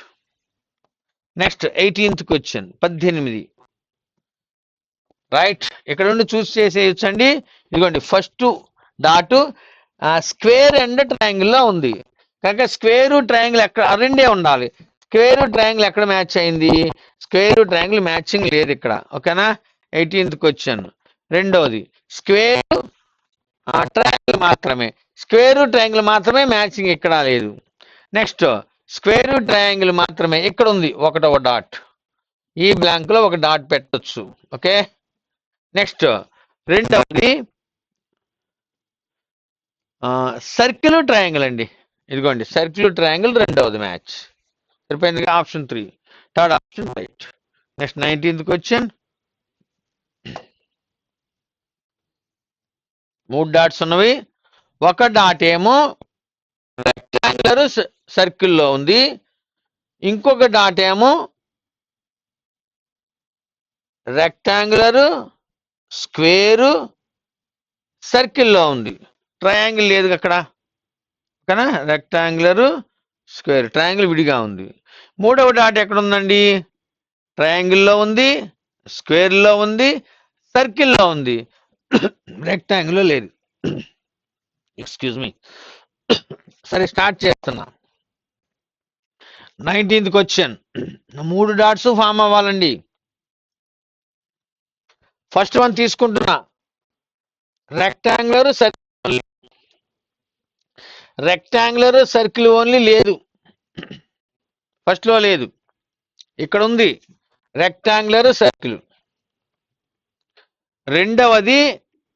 [SPEAKER 1] Next 18th question 18. Right, ఇక్కడ నుండి చూస్ చేసేయచ్చు అండి. ఇదిగోండి, ఫస్ట్ డాట్ స్క్వేర్ అండ్ ట్రయాంగిల్లో ఉంది కనుక స్క్వేర్ ట్రయాంగిల్ ఎక్కడ రెండే ఉండాలి. స్క్వేర్ ట్రయాంగిల్ ఎక్కడ మ్యాచ్ అయింది, స్క్వేర్ ట్రయాంగిల్ మ్యాచింగ్ లేదు ఇక్కడ, ఓకేనా. 18th question. రెండవది స్క్వేర్ ట్రయాంగిల్ మాత్రమే, స్క్వేర్ ట్రయాంగిల్ మాత్రమే మ్యాచింగ్ ఇక్కడ లేదు. నెక్స్ట్ స్క్వేర్ ట్రయాంగిల్ మాత్రమే ఇక్కడ ఉంది, ఒకటవ డాట్. ఈ బ్లాంక్ లో ఒక డాట్ పెట్టొచ్చు, ఓకే. నెక్స్ట్ రెండవది సర్కిల్ ట్రయాంగిల్ అండి. ఇదిగోండి సర్కిల్ ట్రయాంగిల్ రెండవది మ్యాచ్. సరిపోయింది, option 3 third option right. Next 19th question. 3 dots ఉన్నవి. ఒక డాట్ ఏమో రెక్టాంగులర్ సర్కిల్లో ఉంది, ఇంకొక డాట్ ఏమో రెక్టాంగులర్ స్క్వేరు సర్కిల్లో ఉంది. ట్రయాంగిల్ లేదు అక్కడ, ఓకేనా. రెక్టాంగులర్ స్క్వేర్ ట్రయాంగిల్ విడిగా ఉంది. మూడవ డాట్ ఎక్కడ ఉందండి, ట్రయాంగిల్లో ఉంది, స్క్వేర్లో ఉంది, సర్కిల్లో ఉంది, రెక్టాంగిల్లో లేదు. Excuse me. సరే, స్టార్ట్ చేస్తున్నా. 19th question. 3 డాట్స్ ఫామ్ అవ్వాలండి. ఫస్ట్ వన్ తీసుకుంటున్నా. Rectangular circle, rectangular circle only లేదు, ఫస్ట్ లో లేదు. ఇక్కడ ఉంది రెక్టాంగులర్ సర్కిల్. రెండవది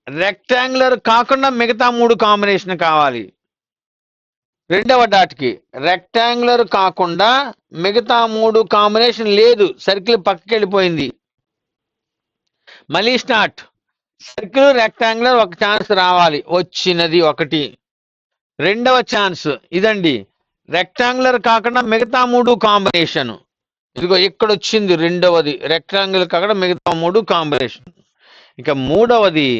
[SPEAKER 1] రెక్టాంగులర్ కాకుండా మిగతా 3 కాంబినేషన్ కావాలి. రెండవ డాట్కి రెక్టాంగులర్ కాకుండా మిగతా 3 కాంబినేషన్ లేదు, సర్కిల్ పక్కకి వెళ్ళిపోయింది. మళ్ళీ స్టార్ట్. సర్కిల్ రెక్టాంగులర్ ఒక ఛాన్స్ రావాలి, వచ్చినది ఒకటి. రెండవ ఛాన్స్ ఇదండి, రెక్టాంగులర్ కాకుండా మిగతా మూడు కాంబినేషన్. ఇదిగో ఇక్కడ వచ్చింది రెండవది, రెక్టాంగిల్ కాకుండా మిగతా మూడు కాంబినేషన్. ఇక మూడవది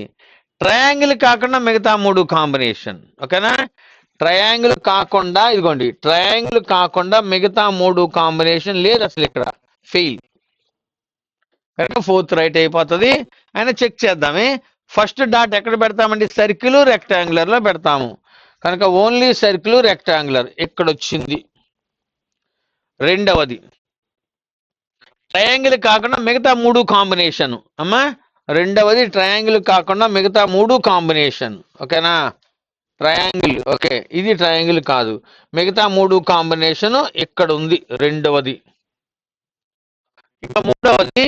[SPEAKER 1] ట్రయాంగిల్ కాకుండా మిగతా మూడు కాంబినేషన్. ఓకేనా? ట్రయాంగిల్ కాకుండా, ఇదిగోండి ట్రయాంగిల్ కాకుండా మిగతా మూడు కాంబినేషన్ లేదు అసలు, ఇక్కడ ఫెయిల్. కనుక ఫోర్త్ రైట్ అయిపోతుంది. అయినా చెక్ చేద్దామే. ఫస్ట్ డాట్ ఎక్కడ పెడతామండి? సర్కిల్ రెక్టాంగులర్ లో పెడతాము. కనుక ఓన్లీ సర్కిల్ రెక్టాంగులర్ ఇక్కడ వచ్చింది. రెండవది ట్రయాంగిల్ కాకుండా మిగతా మూడు కాంబినేషన్. అమ్మా, రెండవది ట్రయాంగిల్ కాకుండా మిగతా మూడు కాంబినేషన్. ఓకేనా? ట్రయాంగిల్, ఓకే, ఇది ట్రయాంగిల్ కాదు, మిగతా మూడు కాంబినేషన్ ఇక్కడ ఉంది రెండవది. ఇంకా మూడవది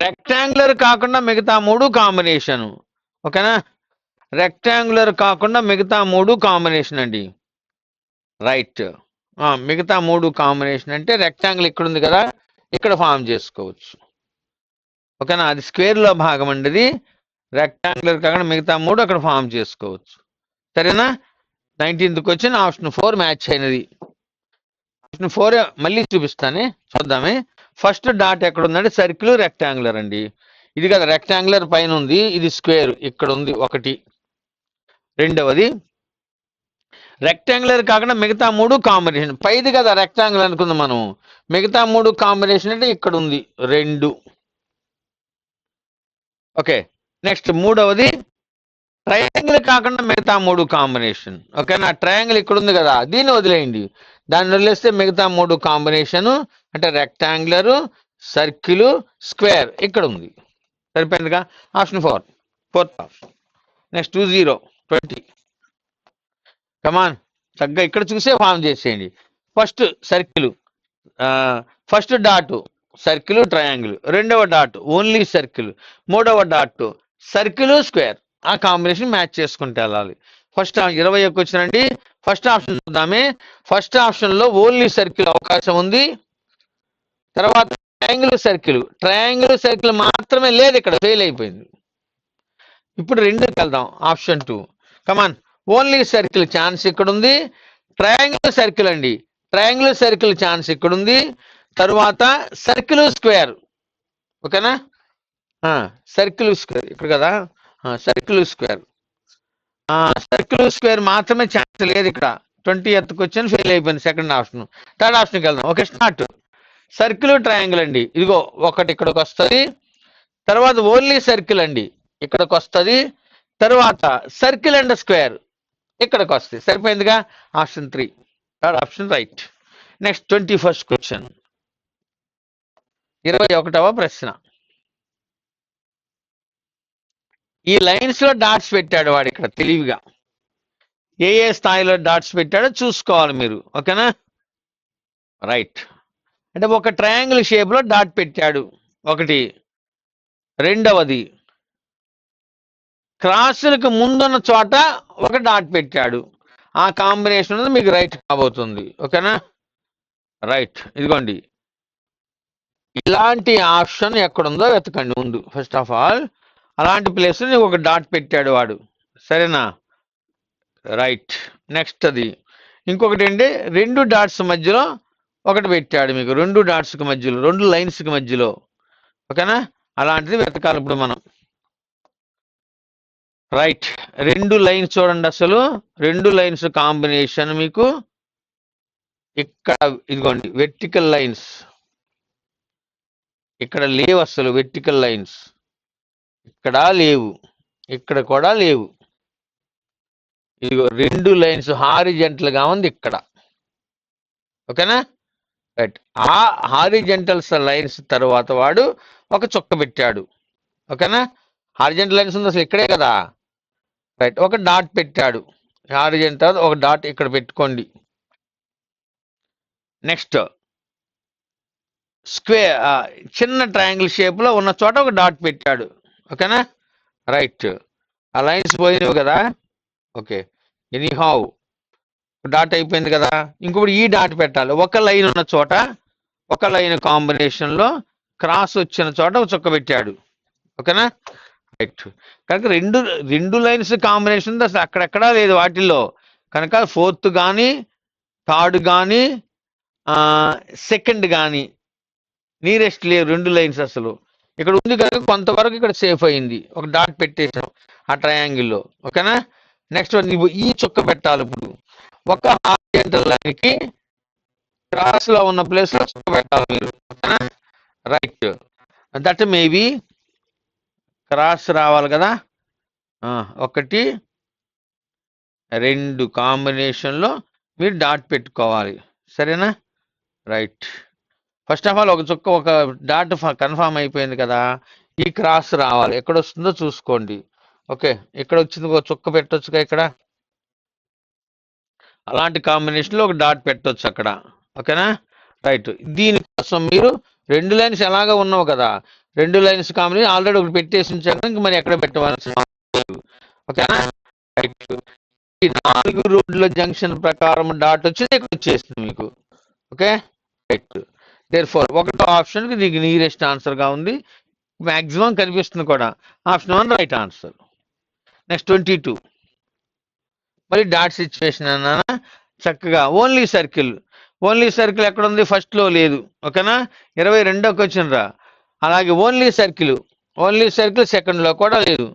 [SPEAKER 1] రెక్టాంగులర్ కాకుండా మిగతా మూడు కాంబినేషన్. ఓకేనా? రెక్టాంగులర్ కాకుండా మిగతా మూడు కాంబినేషన్ అండి. రైట్. మిగతా మూడు కాంబినేషన్ అంటే రెక్టాంగిల్ ఇక్కడ ఉంది కదా, ఇక్కడ ఫామ్ చేసుకోవచ్చు. ఓకేనా? అది స్క్వేర్లో భాగం అండి. ఇది రెక్టాంగులర్ కాకుండా మిగతా మూడు అక్కడ ఫామ్ చేసుకోవచ్చు. సరేనా? 19th క్వశ్చన్ ఆప్షన్ 4 మ్యాచ్ అయినది. ఆప్షన్ 4 మళ్ళీ చూపిస్తానే, చూద్దామే. ఫస్ట్ డాట్ ఎక్కడ ఉందంటే సర్కిల్ రెక్టాంగులర్ అండి. ఇది కదా రెక్టాంగులర్ పైన ఉంది, ఇది స్క్వేర్ ఇక్కడ ఉంది ఒకటి. రెండవది రెక్టాంగులర్ కాకుండా మిగతా మూడు కాంబినేషన్. పైది కదా రెక్టాంగులర్ అనుకుందాం మనం, మిగతా మూడు కాంబినేషన్ అంటే ఇక్కడ ఉంది రెండు. ఓకే, నెక్స్ట్ మూడవది ట్రయాంగిల్ కాకుండా మిగతా మూడు కాంబినేషన్. ఓకేనా? ట్రయాంగిల్ ఇక్కడ ఉంది కదా, దీన్ని వదిలేయండి. దాన్ని వదిలేస్తే మిగతా మూడు కాంబినేషన్ అంటే రెక్టాంగులర్, సర్కిల్, స్క్వేర్ ఇక్కడ ఉంది. సరిపోయిందిగా? Option 4, fourth option. Next 20 come on, చక్కగా ఇక్కడ చూసే ఫామ్ చేసేయండి. First circle, first dot circle triangle, రెండవ డాట్ ఓన్లీ సర్కిల్, మూడవ డాట్ సర్కిల్ స్క్వేర్. ఆ కాంబినేషన్ మ్యాచ్ చేసుకుంటే వెళ్ళాలి. ఫస్ట్ 21 వచ్చినండి. ఫస్ట్ ఆప్షన్ చూద్దామే. ఫస్ట్ ఆప్షన్ లో ఓన్లీ సర్కిల్ అవకాశం ఉంది. తర్వాత ట్రయాంగిల్ సర్కిల్ మాత్రమే లేదు, ఇక్కడ ఫెయిల్ అయిపోయింది. ఇప్పుడు రెండుకి వెళ్దాం. ఆప్షన్ 2 కమాన్, ఓన్లీ సర్కిల్ ఛాన్స్ ఇక్కడ ఉంది. ట్రయాంగిల్ సర్కిల్ అండి, ట్రయాంగిల్ సర్కిల్ ఛాన్స్ ఇక్కడ ఉంది. తరువాత సర్కిల్ స్క్వేర్. ఓకేనా? సర్కిల్ స్క్వేర్ ఇక్కడ కదా, సర్కిల్ స్క్వేర్. సర్కిల్ స్క్వేర్ మాత్రమే ఛాన్స్ లేదు ఇక్కడ. 20th క్వశ్చన్ ఫెయిల్ అయిపోయింది. Second option. థర్డ్ ఆప్షన్కి వెళ్దాం. Okay, start. సర్కిల్ ట్రయాంగిల్ అండి, ఇదిగో ఒకటి ఇక్కడికి వస్తుంది. తర్వాత ఓన్లీ సర్కిల్ అండి, ఇక్కడికి వస్తుంది. తర్వాత సర్కిల్ అండ్ స్క్వేర్ ఇక్కడికి వస్తుంది. సరిపోయిందిగా? Option 3, third option right. Next 21st question, 21వ ప్రశ్న. ఈ లైన్స్ లో డాట్స్ పెట్టాడు వాడు ఇక్కడ తెలివిగా. ఏ ఏ స్థాయిలో డాట్స్ పెట్టాడో చూసుకోవాలి మీరు. ఓకేనా? రైట్. అంటే ఒక ట్రయాంగిల్ షేప్ లో డాట్ పెట్టాడు ఒకటి. రెండవది క్రాసులకు ముందున్న చోట ఒక డాట్ పెట్టాడు. ఆ కాంబినేషన్ మీకు రైట్ కాబోతుంది. ఓకేనా? రైట్. ఇదిగోండి, ఇలాంటి ఆప్షన్ ఎక్కడుందో వెతకండి ముందు. ఫస్ట్ ఆఫ్ ఆల్ అలాంటి ప్లేస్ ఒక డాట్ పెట్టాడు వాడు. సరేనా? రైట్. నెక్స్ట్ అది ఇంకొకటి ఏంటి, రెండు డాట్స్ మధ్యలో ఒకటి పెట్టాడు మీకు, రెండు డాట్స్కి మధ్యలో, రెండు లైన్స్కి మధ్యలో. ఓకేనా? అలాంటిది వెతకాలి ఇప్పుడు మనం. రైట్. రెండు లైన్స్ చూడండి, అసలు రెండు లైన్స్ కాంబినేషన్ మీకు ఇక్కడ ఇదిగోండి, వెర్టికల్ లైన్స్ ఇక్కడ లేవు అసలు. వెర్టికల్ లైన్స్ ఇక్కడ లేవు, ఇక్కడ కూడా లేవు. ఇదిగో రెండు లైన్స్ హారిజెంటల్ గా ఉంది ఇక్కడ. ఓకేనా? రైట్. ఆ హారిజెంటల్స్ లైన్స్ తర్వాత వాడు ఒక చుక్క పెట్టాడు. ఓకేనా? హారిజెంటల్ లైన్స్ ఉంది అసలు ఇక్కడే కదా. రైట్. ఒక డాట్ పెట్టాడు హారిజెంటల్, ఒక డాట్ ఇక్కడ పెట్టుకోండి. నెక్స్ట్ స్క్వేర్, చిన్న ట్రయాంగిల్ షేప్ లో ఉన్న చోట ఒక డాట్ పెట్టాడు. ఓకేనా? రైట్. ఆ లైన్స్ పోయినవి కదా. ఓకే, ఎనీ హౌ డాట్ అయిపోయింది కదా. ఇంకొకటి ఈ డాట్ పెట్టాలి. ఒక లైన్ ఉన్న చోట, ఒక లైన్ కాంబినేషన్ లో క్రాస్ వచ్చిన చోట ఒక చుక్క పెట్టాడు. ఓకేనా? రైట్. కనుక రెండు రెండు లైన్స్ కాంబినేషన్ అసలు అక్కడెక్కడా లేదు వాటిల్లో. కనుక ఫోర్త్ కానీ థర్డ్ కానీ సెకండ్ కానీ నియరెస్ట్ లేవు రెండు లైన్స్ అసలు. ఇక్కడ ఉంది కనుక కొంతవరకు ఇక్కడ సేఫ్ అయింది, ఒక డాట్ పెట్టేసాం ఆ ట్రయాంగిల్లో. ఓకేనా? నెక్స్ట్ నువ్వు ఈ చుక్క పెట్టాలి ఇప్పుడు. ఒక హారిజాంటల్ లైన్ కి క్రాస్ లో ఉన్న ప్లేస్ లో చుక్క పెట్టాలి మీరు. ఓకేనా? రైట్. దట్ మేబీ క్రాస్ రావాలి కదా. ఒకటి రెండు కాంబినేషన్లో మీరు డాట్ పెట్టుకోవాలి. సరేనా? రైట్. ఫస్ట్ ఆఫ్ ఆల్ ఒక చుక్క ఒక డాట్ కన్ఫామ్ అయిపోయింది కదా. ఈ క్రాస్ రావాలి, ఎక్కడ వస్తుందో చూసుకోండి. ఓకే, ఇక్కడ వచ్చింది, ఒక చుక్క పెట్టొచ్చుగా ఇక్కడ. అలాంటి కాంబినేషన్లో ఒక డాట్ పెట్టొచ్చు అక్కడ. ఓకేనా? రైట్. దీనికోసం మీరు రెండు లైన్స్ ఎలాగా ఉన్నావు కదా, రెండు లైన్స్ కాంబినేషన్ ఆల్రెడీ ఒకటి పెట్టేసి ఉంచాక ఇంక మరి ఎక్కడ పెట్టవలసిన. ఓకేనా? రైట్. ఈ 4 రోడ్ల జంక్షన్ ప్రకారం డాట్ వచ్చింది, ఇక్కడ వచ్చేస్తుంది మీకు. Okay, right. దేర్ఫోర్ ఒకటో ఆప్షన్ నీకు నియరెస్ట్ ఆన్సర్ గా ఉంది, మాక్సిమం కనిపిస్తుంది కూడా. Option 1 right answer. నెక్స్ట్ 22. మరి డాట్ సిచ్యువేషన్ అన్నా చక్కగా ఓన్లీ సర్కిల్. ఓన్లీ సర్కిల్ ఎక్కడ ఉంది? ఫస్ట్ లో లేదు. ఓకేనా? 22వ క్వశ్చన్ రా. అలాగే only circle, only circle second లో కూడా లేదు.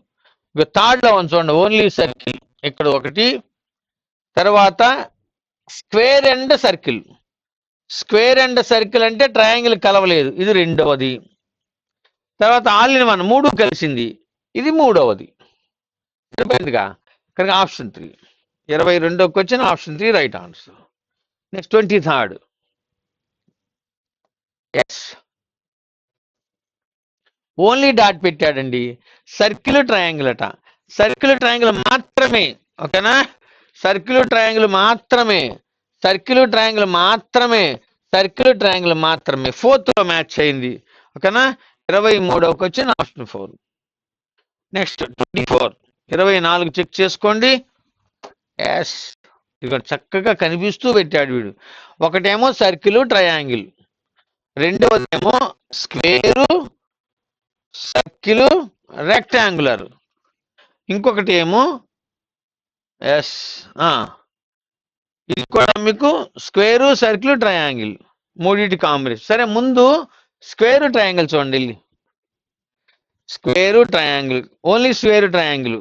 [SPEAKER 1] థర్డ్ లో చూడండి, ఓన్లీ సర్కిల్ ఇక్కడ ఒకటి. తర్వాత square and circle. Square and circle అంటే ట్రయాంగిల్ కలవలేదు, ఇది రెండవది. తర్వాత ఆల్ ఇన్ వన్, మూడు కలిసింది, ఇది మూడవది. సరిపోయిందిగా. కనుక ఆప్షన్ 3. 22వ question option 3 right answer. Next 23rd. Yes, only dot పెట్టాడండి. సర్కిల్ ట్రయాంగిల్ అట, సర్కిల్ ట్రయాంగిల్ మాత్రమే. ఓకేనా? సర్కిల్ ట్రయాంగిల్ మాత్రమే, సర్కిల్ ట్రయాంగిల్ మాత్రమే, సర్కిల్ ట్రయాంగిల్ మాత్రమే. 4th లో మ్యాచ్ అయింది. ఓకేనా? 23వ క్వశ్చన్ ఆప్షన్ 4. నెక్స్ట్ 24. 24 చెక్ చేసుకోండి. ఎస్, ఇక్కడ చక్కగా కనిపిస్తూ పెట్టాడు వీడు. ఒకటేమో సర్కిల్ ట్రయాంగిల్, రెండవదేమో స్క్వేరు సర్కిల్ రెక్టాంగులర్, ఇంకొకటి ఏమో ఎస్ ఇది కూడా మీకు స్క్వేరు సర్కిల్ ట్రయాంగిల్, మూడింటి కాంబినేషన్. సరే, ముందు స్క్వేరు ట్రయాంగిల్ చూడండి. Square triangle, only square triangle.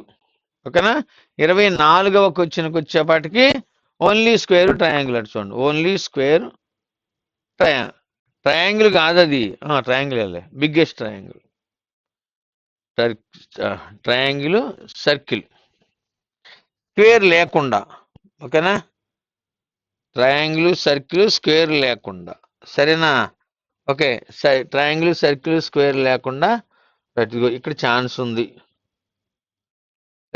[SPEAKER 1] ఓకేనా? 24వ క్వశ్చన్కి వచ్చేపాటికి ఓన్లీ స్క్వేర్ ట్రయాంగిల్ అటు చూడండి. ఓన్లీ స్క్వేర్ ట్రయాంగిల్ కాదు అది, ట్రయాంగిల్ అల్లే, biggest triangle. Triangle circle, square లేకుండా. ఓకేనా? ట్రయాంగిల్ సర్కిల్ స్క్వేర్ లేకుండా. సరేనా? ఓకే, ట్రయాంగిల్ సర్కిల్ స్క్వేర్ లేకుండా ఇక్కడ ఛాన్స్ ఉంది.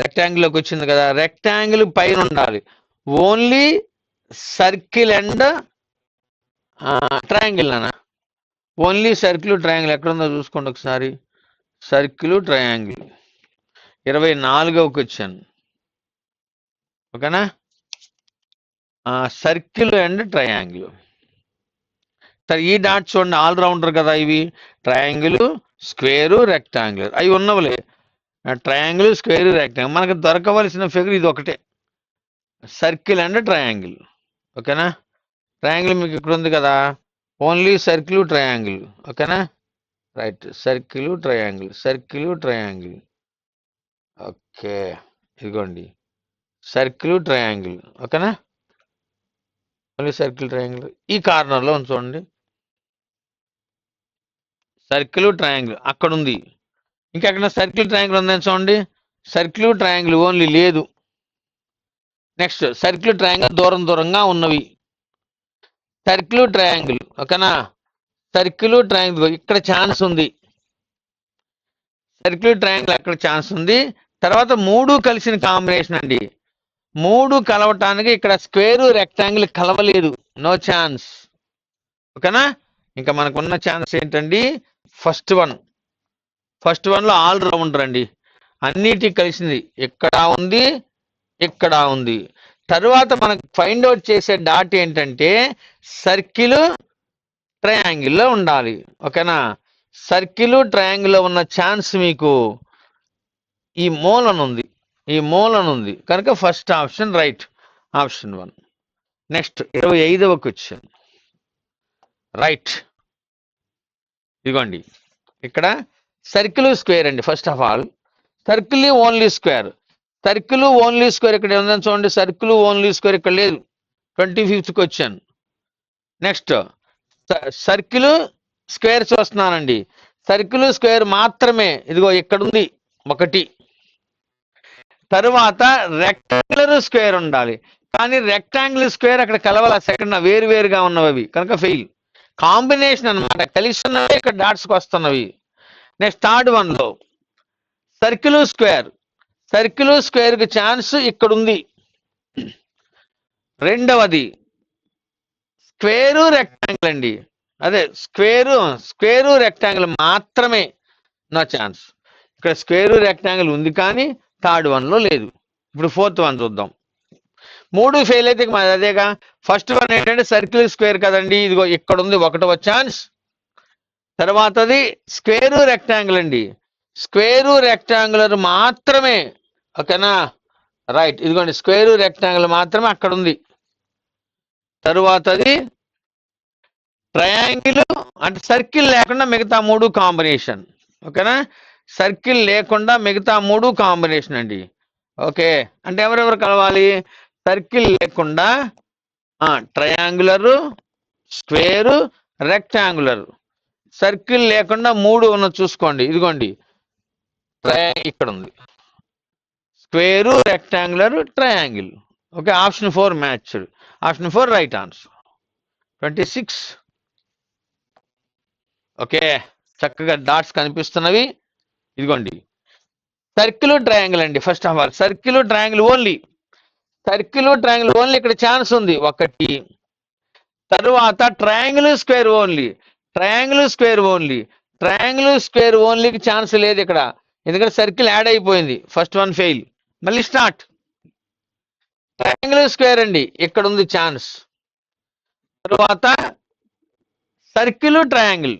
[SPEAKER 1] రెక్టాంగిల్లోకి వచ్చింది కదా, రెక్టాంగిల్ పైన ఉండాలి. ఓన్లీ సర్కిల్ అండ్ ట్రయాంగిల్ అన్న, ఓన్లీ సర్కిల్ ట్రయాంగిల్ ఎక్కడుందో చూసుకోండి ఒకసారి. సర్కిల్ ట్రయాంగిల్ 24వ క్వశ్చన్. ఓకేనా? Circle and triangle. సరే, ఈ డాట్ చూడండి, ఆల్రౌండర్ కదా ఇవి. ట్రయాంగిల్, స్క్వేరు, రెక్టాంగిల్ అవి ఉన్నవులే. Triangle, square, rectangle. మనకు దొరకవలసిన ఫిగర్ ఇది ఒకటే, సర్కిల్ అండ్ ట్రయాంగిల్. ఓకేనా? ట్రయాంగిల్ మీకు ఇక్కడ ఉంది కదా, ఓన్లీ సర్కిల్ ట్రయాంగిల్. ఓకేనా? Right. Circle triangle, circle triangle. Okay, ఇదిగోండి సర్కిల్ ట్రయాంగిల్. ఓకేనా? Only circle triangle. ఈ కార్నర్లో చూడండి, సర్కిల్ ట్రయాంగిల్ అక్కడ ఉంది. ఇంకెక్కడ సర్కిల్ ట్రయాంగిల్ ఉందని చూడండి. సర్కిల్ ట్రయాంగిల్ ఓన్లీ లేదు. నెక్స్ట్ సర్కిల్ ట్రయాంగిల్ దూరం దూరంగా ఉన్నవి. Circle triangle. ఓకేనా? సర్కిల్ ట్రయాంగిల్ ఇక్కడ ఛాన్స్ ఉంది, సర్కిల్ ట్రయాంగిల్ అక్కడ ఛాన్స్ ఉంది. తర్వాత మూడు కలిసిన కాంబినేషన్ అండి. మూడు కలవటానికి ఇక్కడ స్క్వేర్ రెక్టాంగిల్ కలవలేదు, నో ఛాన్స్. ఓకేనా? ఇంకా మనకున్న ఛాన్స్ ఏంటండి, ఫస్ట్ వన్లో ఆల్ రౌండర్ అండి, అన్నిటికీ కలిసింది. ఇక్కడ ఉంది, ఇక్కడ ఉంది. తరువాత మనకు ఫైండ్ అవుట్ చేసే డాట్ ఏంటంటే సర్కిల్ ట్రయాంగిల్లో ఉండాలి. ఓకేనా? సర్కిల్ ట్రయాంగిల్ ఉన్న ఛాన్స్ మీకు ఈ మూలనుంది, ఈ మూలనుంది కనుక first option right, option 1. Next 25వ క్వశ్చన్ రైట్. ఇదిగోండి ఇక్కడ సర్కిల్ స్క్వేర్ అండి. First of all circle only square, circle only square ఇక్కడ ఉందని చూడండి. సర్కిల్ ఓన్లీ స్క్వేర్ ఇక్కడ లేదు. 25th question. Next circle square చూస్తున్నానండి. సర్కిల్ స్క్వేర్ మాత్రమే ఇదిగో ఇక్కడ ఉంది ఒకటి. తరువాత రెక్టాంగులర్ స్క్వేర్ ఉండాలి, కానీ రెక్టాంగిల్ స్క్వేర్ అక్కడ కలవాల, సెకండ్ వేరువేరుగా ఉన్నవి కనుక ఫెయిల్. కాంబినేషన్ అనమాట, కలిసి ఉన్నవి ఇక్కడ డాట్స్కి వస్తున్నవి. నెక్స్ట్ థర్డ్ వన్లో సర్కిల్ స్క్వేర్, సర్కిల్ స్క్వేర్కి ఛాన్స్ ఇక్కడ ఉంది. రెండవది స్క్వేరు రెక్టాంగిల్ అండి, అదే స్క్వేరు రెక్టాంగిల్ మాత్రమే నా ఛాన్స్. ఇక్కడ స్క్వేరు రెక్టాంగిల్ ఉంది కానీ థర్డ్ వన్లో లేదు. ఇప్పుడు ఫోర్త్ వన్ చూద్దాం. 3 ఫెయిల్ అయితే అదేగా. ఫస్ట్ వన్ ఏంటంటే సర్కిల్ స్క్వేర్ కదండి, ఇదిగో ఇక్కడ ఉంది 1వ ఛాన్స్. తర్వాతది స్క్వేరు రెక్టాంగిల్ అండి, స్క్వేరు రెక్టాంగులర్ మాత్రమే, ఓకేనా రైట్. ఇదిగోండి స్క్వేరు రెక్టాంగిల్ మాత్రమే అక్కడ ఉంది. తరువాతది ట్రయాంగిల్ అంటే సర్కిల్ లేకుండా మిగతా 3 కాంబినేషన్, ఓకేనా. సర్కిల్ లేకుండా మిగతా 3 కాంబినేషన్ అండి. ఓకే అంటే ఎవరెవరు కలవాలి? సర్కిల్ లేకుండా ట్రయాంగులర్, స్క్వేరు, రెక్టాంగులర్. సర్కిల్ లేకుండా 3 ఉన్న చూసుకోండి. ఇదిగోండి ఇక్కడ ఉంది square, rectangular, triangle. Okay option 4 matched, option 4 right answer. 26. Okay చక్కగా డాట్స్ కనిపిస్తున్నవి. ఇదిగోండి సర్కిల్ ట్రయాంగిల్ అండి. First of all circle triangle only, circle triangle only ఇక్కడ ఛాన్స్ ఉంది 1. తరువాత triangle square only, triangle square only, triangle square ఓన్లీకి chance లేదు ఇక్కడ, ఎందుకంటే సర్కిల్ యాడ్ అయిపోయింది. First one fail. మళ్ళీ స్టార్ట్. ట్రయాంగిల్ స్క్వేర్ అండి ఇక్కడ ఉంది ఛాన్స్. తరువాత సర్కిల్ ట్రయాంగిల్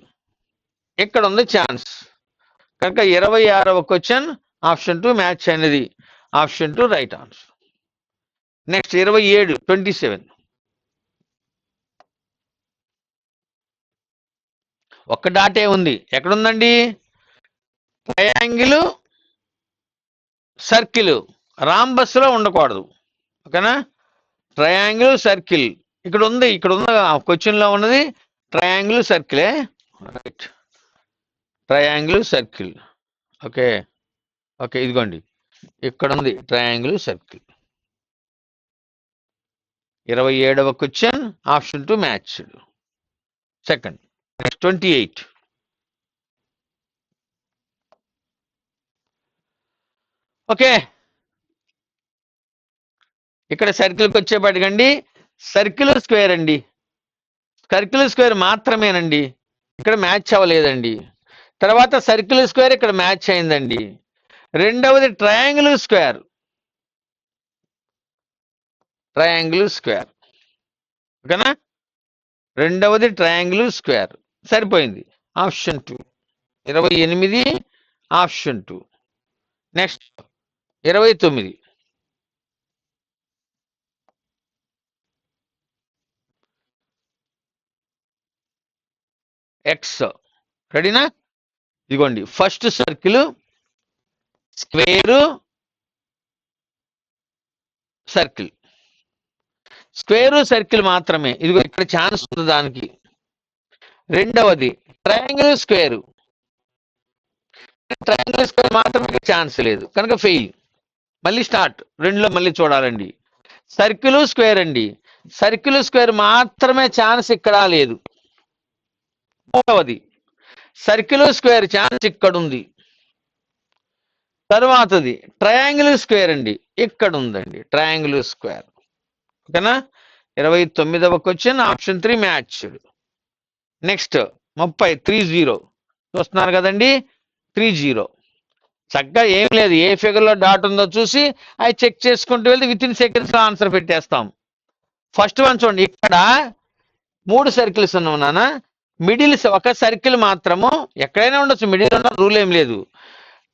[SPEAKER 1] ఇక్కడ ఉంది ఛాన్స్. కనుక 26వ క్వశ్చన్ ఆప్షన్ 2 మ్యాచ్ అనేది, ఆప్షన్ 2 రైట్ ఆన్సర్. నెక్స్ట్ 27, 27. ఒక్క డాటే ఉంది. ఎక్కడుందండి? ట్రయాంగిల్ సర్కిల్ రాంబస్ లో ఉండకూడదు, ఓకేనా. ట్రయాంగిల్ సర్కిల్ ఇక్కడ ఉంది, ఇక్కడ ఉన్న క్వశ్చన్ లో ఉన్నది ట్రయాంగిల్ సర్కిలే right. Triangle circle okay okay ఇదిగోండి ఇక్కడ ఉంది ట్రయాంగిల్ సర్కిల్. 27వ question option 2 match. Second. Next 28. Okay ఇక్కడ సర్కిల్కి వచ్చేపాటికండి సర్కిల్ స్క్వేర్ అండి, సర్కిల్ స్క్వేర్ మాత్రమేనండి, ఇక్కడ మ్యాచ్ అవ్వలేదండి. తర్వాత సర్కిల్ స్క్వేర్ ఇక్కడ మ్యాచ్ అయిందండి. రెండవది ట్రయాంగిల్ స్క్వేర్, ట్రయాంగిల్ స్క్వేర్ ఓకేనా. రెండవది ట్రయాంగిల్ స్క్వేర్ సరిపోయింది. ఆప్షన్ 2. 28 ఆప్షన్ 2. నెక్స్ట్ 29. ఎక్స్ రెడీనా? ఇదిగోండి first circle square circle, square circle మాత్రమే, ఇదిగో ఇక్కడ ఛాన్స్ ఉంది దానికి. రెండవది ట్రయాంగిల్ స్క్వేరు, ట్రయాంగిల్ స్క్వేర్ మాత్రమే ఛాన్స్ లేదు కనుక ఫెయిల్. మళ్ళీ స్టార్ట్. రెండులో మళ్ళీ చూడాలండి. సర్కిల్ స్క్వేర్ అండి, సర్కిల్ స్క్వేర్ మాత్రమే ఛాన్స్ ఇక్కడ లేదు. మూడవది సర్కిల్ స్క్వేర్ ఛాన్స్ ఇక్కడ ఉంది. తర్వాతది ట్రయాంగిల్ స్క్వేర్ అండి, ఇక్కడ ఉందండి ట్రయాంగిల్ స్క్వేర్ ఓకేనా. 29వ క్వశ్చన్ ఆప్షన్ 3 మ్యాచ్. నెక్స్ట్ 30, 30 చూస్తున్నారు కదండి 30. చక్కగా ఏం లేదు, ఏ ఫిగర్ లో డాట్ ఉందో చూసి అవి చెక్ చేసుకుంటూ వెళ్తే విత్ ఇన్ సెకండ్స్ లో ఆన్సర్ పెట్టేస్తాం. ఫస్ట్ వన్ చూడండి, ఇక్కడ 3 సర్కిల్స్ ఉన్నావు నాన్న, మిడిల్ ఒక సర్కిల్ మాత్రము ఎక్కడైనా ఉండొచ్చు, మిడిల్ ఉన్న రూల్ ఏం లేదు,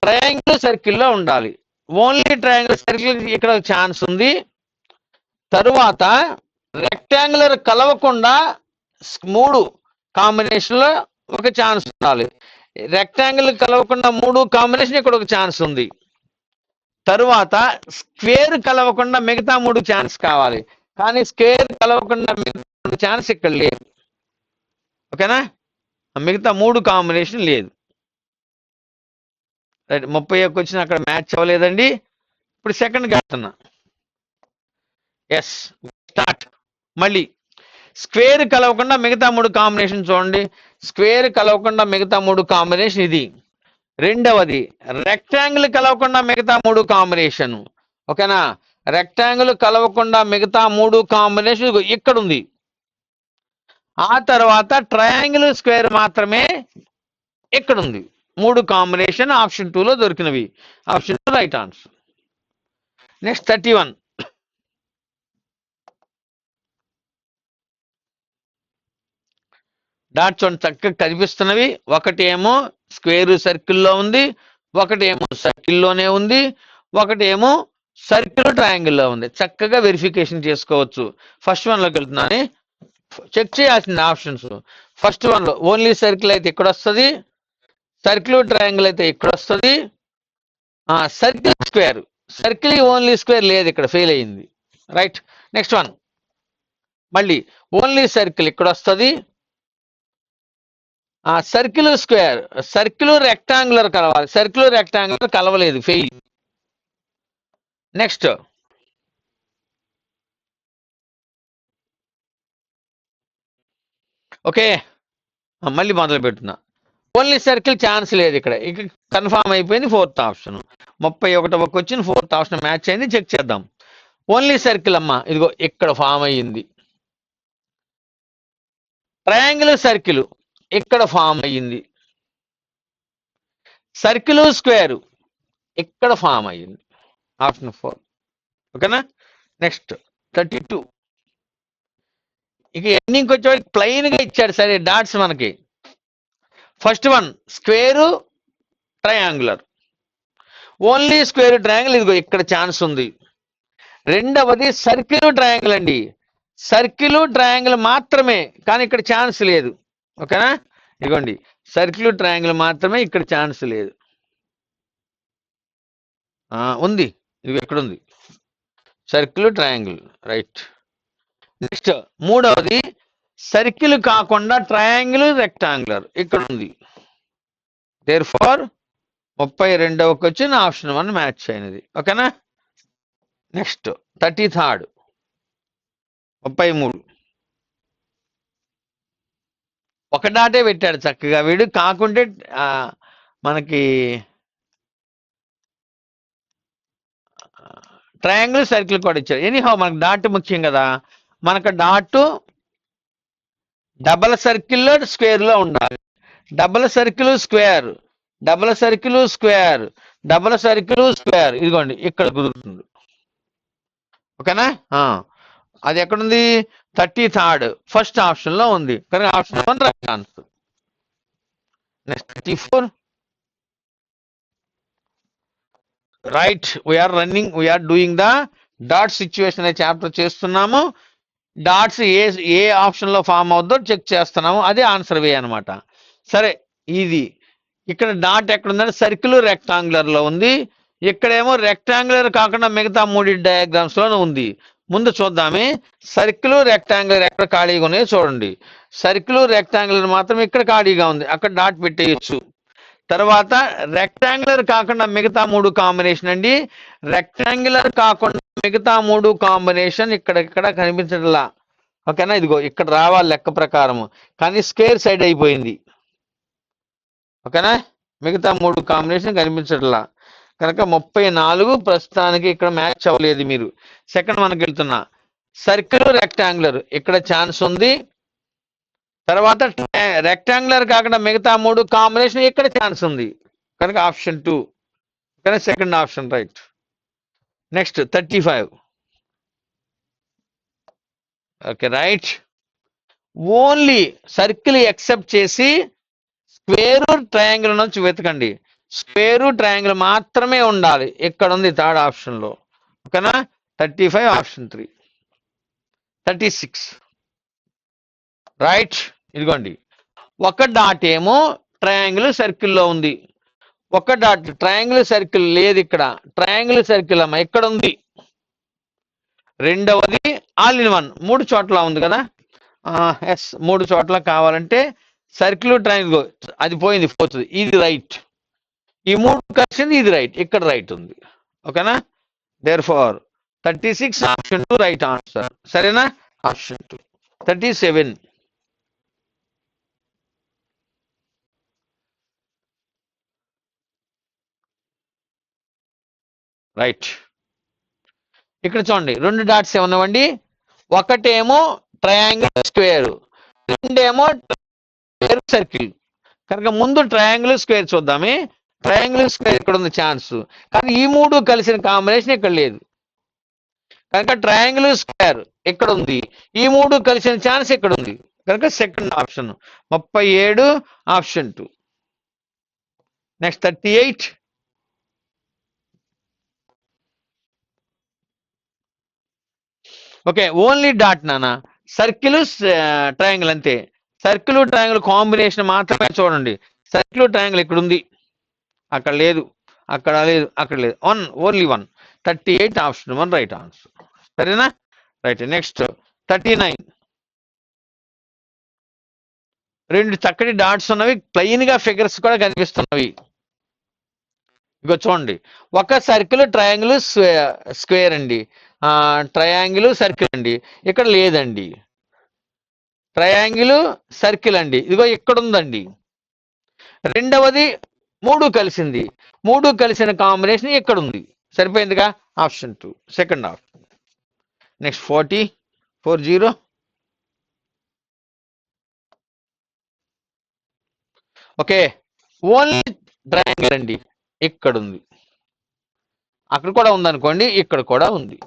[SPEAKER 1] ట్రయాంగిల్ సర్కిల్లో ఉండాలి. ఓన్లీ ట్రయాంగిల్ సర్కిల్ ఇక్కడ ఛాన్స్ ఉంది. తరువాత రెక్టాంగులర్ కలవకుండా 3 కాంబినేషన్లో ఒక ఛాన్స్ ఉండాలి. రెక్టాంగిల్ కలవకుండా 3 కాంబినేషన్ ఇక్కడ ఒక ఛాన్స్ ఉంది. తరువాత స్క్వేర్ కలవకుండా మిగతా 3 ఛాన్స్ కావాలి, కానీ స్క్వేర్ కలవకుండా మిగతా ఛాన్స్ ఇక్కడ లేదు. ఓకేనా, మిగతా 3 కాంబినేషన్ లేదు. రైట్, 31 వచ్చిన అక్కడ మ్యాచ్ అవ్వలేదండి. ఇప్పుడు సెకండ్ వెళ్తున్నా. Yes, start. మళ్ళీ స్క్వేర్ కలవకుండా మిగతా 3 కాంబినేషన్ చూడండి. స్క్వేర్ కలవకుండా మిగతా 3 కాంబినేషన్ ఇది. రెండవది రెక్టాంగిల్ కలవకుండా మిగతా 3 కాంబినేషన్. ఓకేనా, రెక్టాంగిల్ కలవకుండా మిగతా 3 కాంబినేషన్ ఇక్కడ ఉంది. ఆ తర్వాత ట్రయాంగిల్ స్క్వేర్ మాత్రమే ఇక్కడ ఉంది. 3 కాంబినేషన్ ఆప్షన్ 2లో దొరికినవి. Option 2 right answer. Next 31. Dots చక్కగా కనిపిస్తున్నవి. ఒకటేమో స్క్వేర్ సర్కిల్లో ఉంది, ఒకటేమో సర్కిల్లోనే ఉంది, ఒకటేమో సర్కిల్ ట్రయాంగిల్లో ఉంది. చక్కగా వెరిఫికేషన్ చేసుకోవచ్చు. ఫస్ట్ వన్లోకి వెళ్తున్నాను, చెక్ చేయాల్సిన ఆప్షన్స్. ఫస్ట్ వన్లో ఓన్లీ సర్కిల్ అయితే ఇక్కడ వస్తుంది, సర్కిల్ ట్రయాంగిల్ అయితే ఇక్కడ వస్తుంది, circle square, circle only square లేదు, ఇక్కడ ఫెయిల్ అయ్యింది. Right, next one. మళ్ళీ ఓన్లీ సర్కిల్ ఇక్కడ వస్తుంది, సర్కిల్ స్క్వేర్, సర్కిల్ రెక్టాంగులర్ కలవాలి, సర్కిల్ రెక్టాంగులర్ కలవలేదు, ఫెయిల్. నెక్స్ట్ ఓకే, మళ్ళీ మొదలు పెడుతున్నా. ఓన్లీ సర్కిల్ ఛాన్స్ లేదు ఇక్కడ, ఇక కన్ఫామ్ అయిపోయింది. 4th ఆప్షన్ 31 వచ్చిన 4th ఆప్షన్ మ్యాచ్ అయింది. చెక్ చేద్దాం. ఓన్లీ సర్కిల్ అమ్మా, ఇదిగో ఇక్కడ ఫామ్ అయ్యింది. ట్రయాంగిల్ సర్కిల్ ఇక్కడ ఫామ్ అయ్యింది. సర్కిల్ స్క్వేర్ ఇక్కడ ఫామ్ అయ్యింది. ఆప్షన్ 4. ఓకేనా, నెక్స్ట్ 32. ఇక ఎండింగ్కి వచ్చేవాడికి ప్లెయిన్ గా ఇచ్చాడు. సరే, డాట్స్ మనకి first one square triangular, only square triangle, ఇదిగో ఇక్కడ ఛాన్స్ ఉంది. రెండవది సర్కిల్ ట్రయాంగిల్ అండి, సర్కిల్ ట్రయాంగిల్ మాత్రమే, కానీ ఇక్కడ ఛాన్స్ లేదు. ఓకేనా, ఇదిగోండి సర్కిల్ ట్రయాంగిల్ మాత్రమే, ఇక్కడ ఛాన్స్ లేదు. ఉంది, ఇది ఎక్కడ ఉంది, సర్కిల్ ట్రయాంగిల్. రైట్, నెక్స్ట్ మూడవది సర్కిల్ కాకుండా ట్రయాంగిల్ రెక్టాంగులర్, ఇక్కడ ఉంది. దేర్ ఫార్ 32కి వచ్చిన ఆప్షన్ 1 మ్యాచ్ అయినది. ఓకేనా, నెక్స్ట్ 33. 33 ఒక డాటే పెట్టాడు చక్కగా వీడు, కాకుంటే మనకి ట్రయాంగిల్ సర్కిల్ కూడా ఇచ్చారు. ఎనీహౌ మనకు డాట్ ముఖ్యం కదా, మనకు డాట్ డబల్ సర్కిల్లో స్క్వేర్లో ఉండాలి. Double circle square, double circle square, double circle square, ఇదిగోండి ఇక్కడ కుదురుతుంది. ఓకేనా, అది ఎక్కడుంది, 33rd ఫస్ట్ ఆప్షన్ లో ఉంది. కనుక option 1 right answer. Next 34. Right, we are running, we are doing the dot situation అనే చాప్టర్ చేస్తున్నాము. డాట్స్ ఏ ఆప్షన్ లో ఫామ్ అవుద్దో చెక్ చేస్తున్నాము, అదే ఆన్సర్ వే అనమాట. సరే, ఇది ఇక్కడ డాట్ ఎక్కడ ఉందంటే సర్కిల్ రెక్టాంగులర్ లో ఉంది, ఇక్కడేమో రెక్టాంగులర్ కాకుండా మిగతా 3 డయాగ్రామ్స్ లోనే ఉంది. ముందు చూద్దామే, సర్కిల్ రెక్టాంగులర్ ఎక్కడ ఖాళీగా ఉన్నాయో చూడండి. సర్కిల్ రెక్టాంగులర్ మాత్రం ఇక్కడ ఖాళీగా ఉంది, అక్కడ డాట్ పెట్టేయచ్చు. తర్వాత రెక్టాంగులర్ కాకుండా మిగతా 3 కాంబినేషన్ అండి, రెక్టాంగులర్ కాకుండా మిగతా 3 కాంబినేషన్ ఇక్కడ కనిపించట్లా. ఓకేనా, ఇదిగో ఇక్కడ రావాలి లెక్క ప్రకారం, కానీ స్క్వేర్ సైడ్ అయిపోయింది. ఓకేనా, మిగతా 3 కాంబినేషన్ కనిపించట్లా, కనుక 34 ప్రస్తుతానికి ఇక్కడ మ్యాచ్ అవ్వలేదు. మీరు సెకండ్ మనకి వెళ్తున్నా, సర్కిల్ రెక్టాంగులర్ ఇక్కడ ఛాన్స్ ఉంది. తర్వాత రెక్టాంగులర్ కాకుండా మిగతా 3 కాంబినేషన్ ఇక్కడ ఛాన్స్ ఉంది, కనుక ఆప్షన్ 2. కానీ second option right. Next 35. Okay, right. Only circle except చేసి స్క్వేరు ట్రయాంగిల్ నుంచి వెతకండి. స్క్వేరు ట్రయాంగిల్ మాత్రమే ఉండాలి. ఇక్కడ ఉంది థర్డ్ ఆప్షన్లో. ఓకేనా? 35 ఆప్షన్ 3. 36 రైట్. ఇదిగోండి, ఒక డాట్ ఏమో ట్రయాంగిల్ సర్కిల్లో ఉంది, ఒక డాట్ ట్రయాంగిల్ సర్కిల్ లేదు. ఇక్కడ ట్రయాంగిల్ సర్కిల్ అమ్మ ఎక్కడ ఉంది? రెండవది ఆల్ ఇన్ వన్, 3 చోట్ల ఉంది కదా. ఎస్, 3 చోట్ల కావాలంటే సర్కిల్ ట్రయాంగిల్ అది పోయింది, పోతుంది. ఇది రైట్. ఈ 3 కలిసింది, ఇది రైట్. ఇక్కడ రైట్ ఉంది. ఓకేనా? Therefore 36 option 2 right answer. సరేనా? ఆప్షన్ 2. 37 రైట్. ఇక్కడ చూడండి, 2 డాట్స్ ఏమన్నామండి? ఒకటేమో ట్రయాంగిల్ స్క్వేర్, రెండేమో స్క్వేర్ సర్కిల్. కనుక ముందు ట్రయాంగిల్ స్క్వేర్ చూద్దామే. ట్రయాంగిల్ స్క్వేర్ ఇక్కడ ఉంది ఛాన్స్, కానీ ఈ 3 కలిసిన కాంబినేషన్ ఇక్కడ లేదు. కనుక ట్రయాంగిల్ స్క్వేర్ ఇక్కడ ఉంది, ఈ 3 కలిసిన ఛాన్స్ ఇక్కడ ఉంది. కనుక second option 37 option 2. Next 38. Okay, only dot నానా, సర్కిల్ ట్రయాంగిల్ అంతే. సర్కిల్ ట్రయాంగిల్ కాంబినేషన్ మాత్రమే చూడండి. సర్కిల్ ట్రయాంగిల్ ఇక్కడ ఉంది, అక్కడ లేదు, అక్కడ లేదు, అక్కడ లేదు. ఓన్లీ 1. 38 option 1 right answer. సరేనా? రైట్. నెక్స్ట్ 39. 2 చక్కటి డాట్స్ ఉన్నవి, ప్లెయిన్ గా ఫిగర్స్ కూడా కనిపిస్తున్నవి. ఇగో చూడండి, ఒక సర్కిల్ ట్రయాంగిల్ స్క్వేర్ అండి, ట్రయాంగిల్ సర్కిల్ అండి. ఇక్కడ లేదండి. ట్రయాంగిల్ సర్కిల్ అండి, ఇదిగో ఇక్కడ ఉందండి. రెండవది 3 కలిసింది, 3 కలిసిన కాంబినేషన్ ఇక్కడ ఉంది. సరిపోయిందిగా? Option 2 second option. Next 40. Okay, only triangle అండి, ఇక్కడ ఉంది. అక్కడ కూడా ఉందనుకోండి, ఇక్కడ కూడా ఉంది.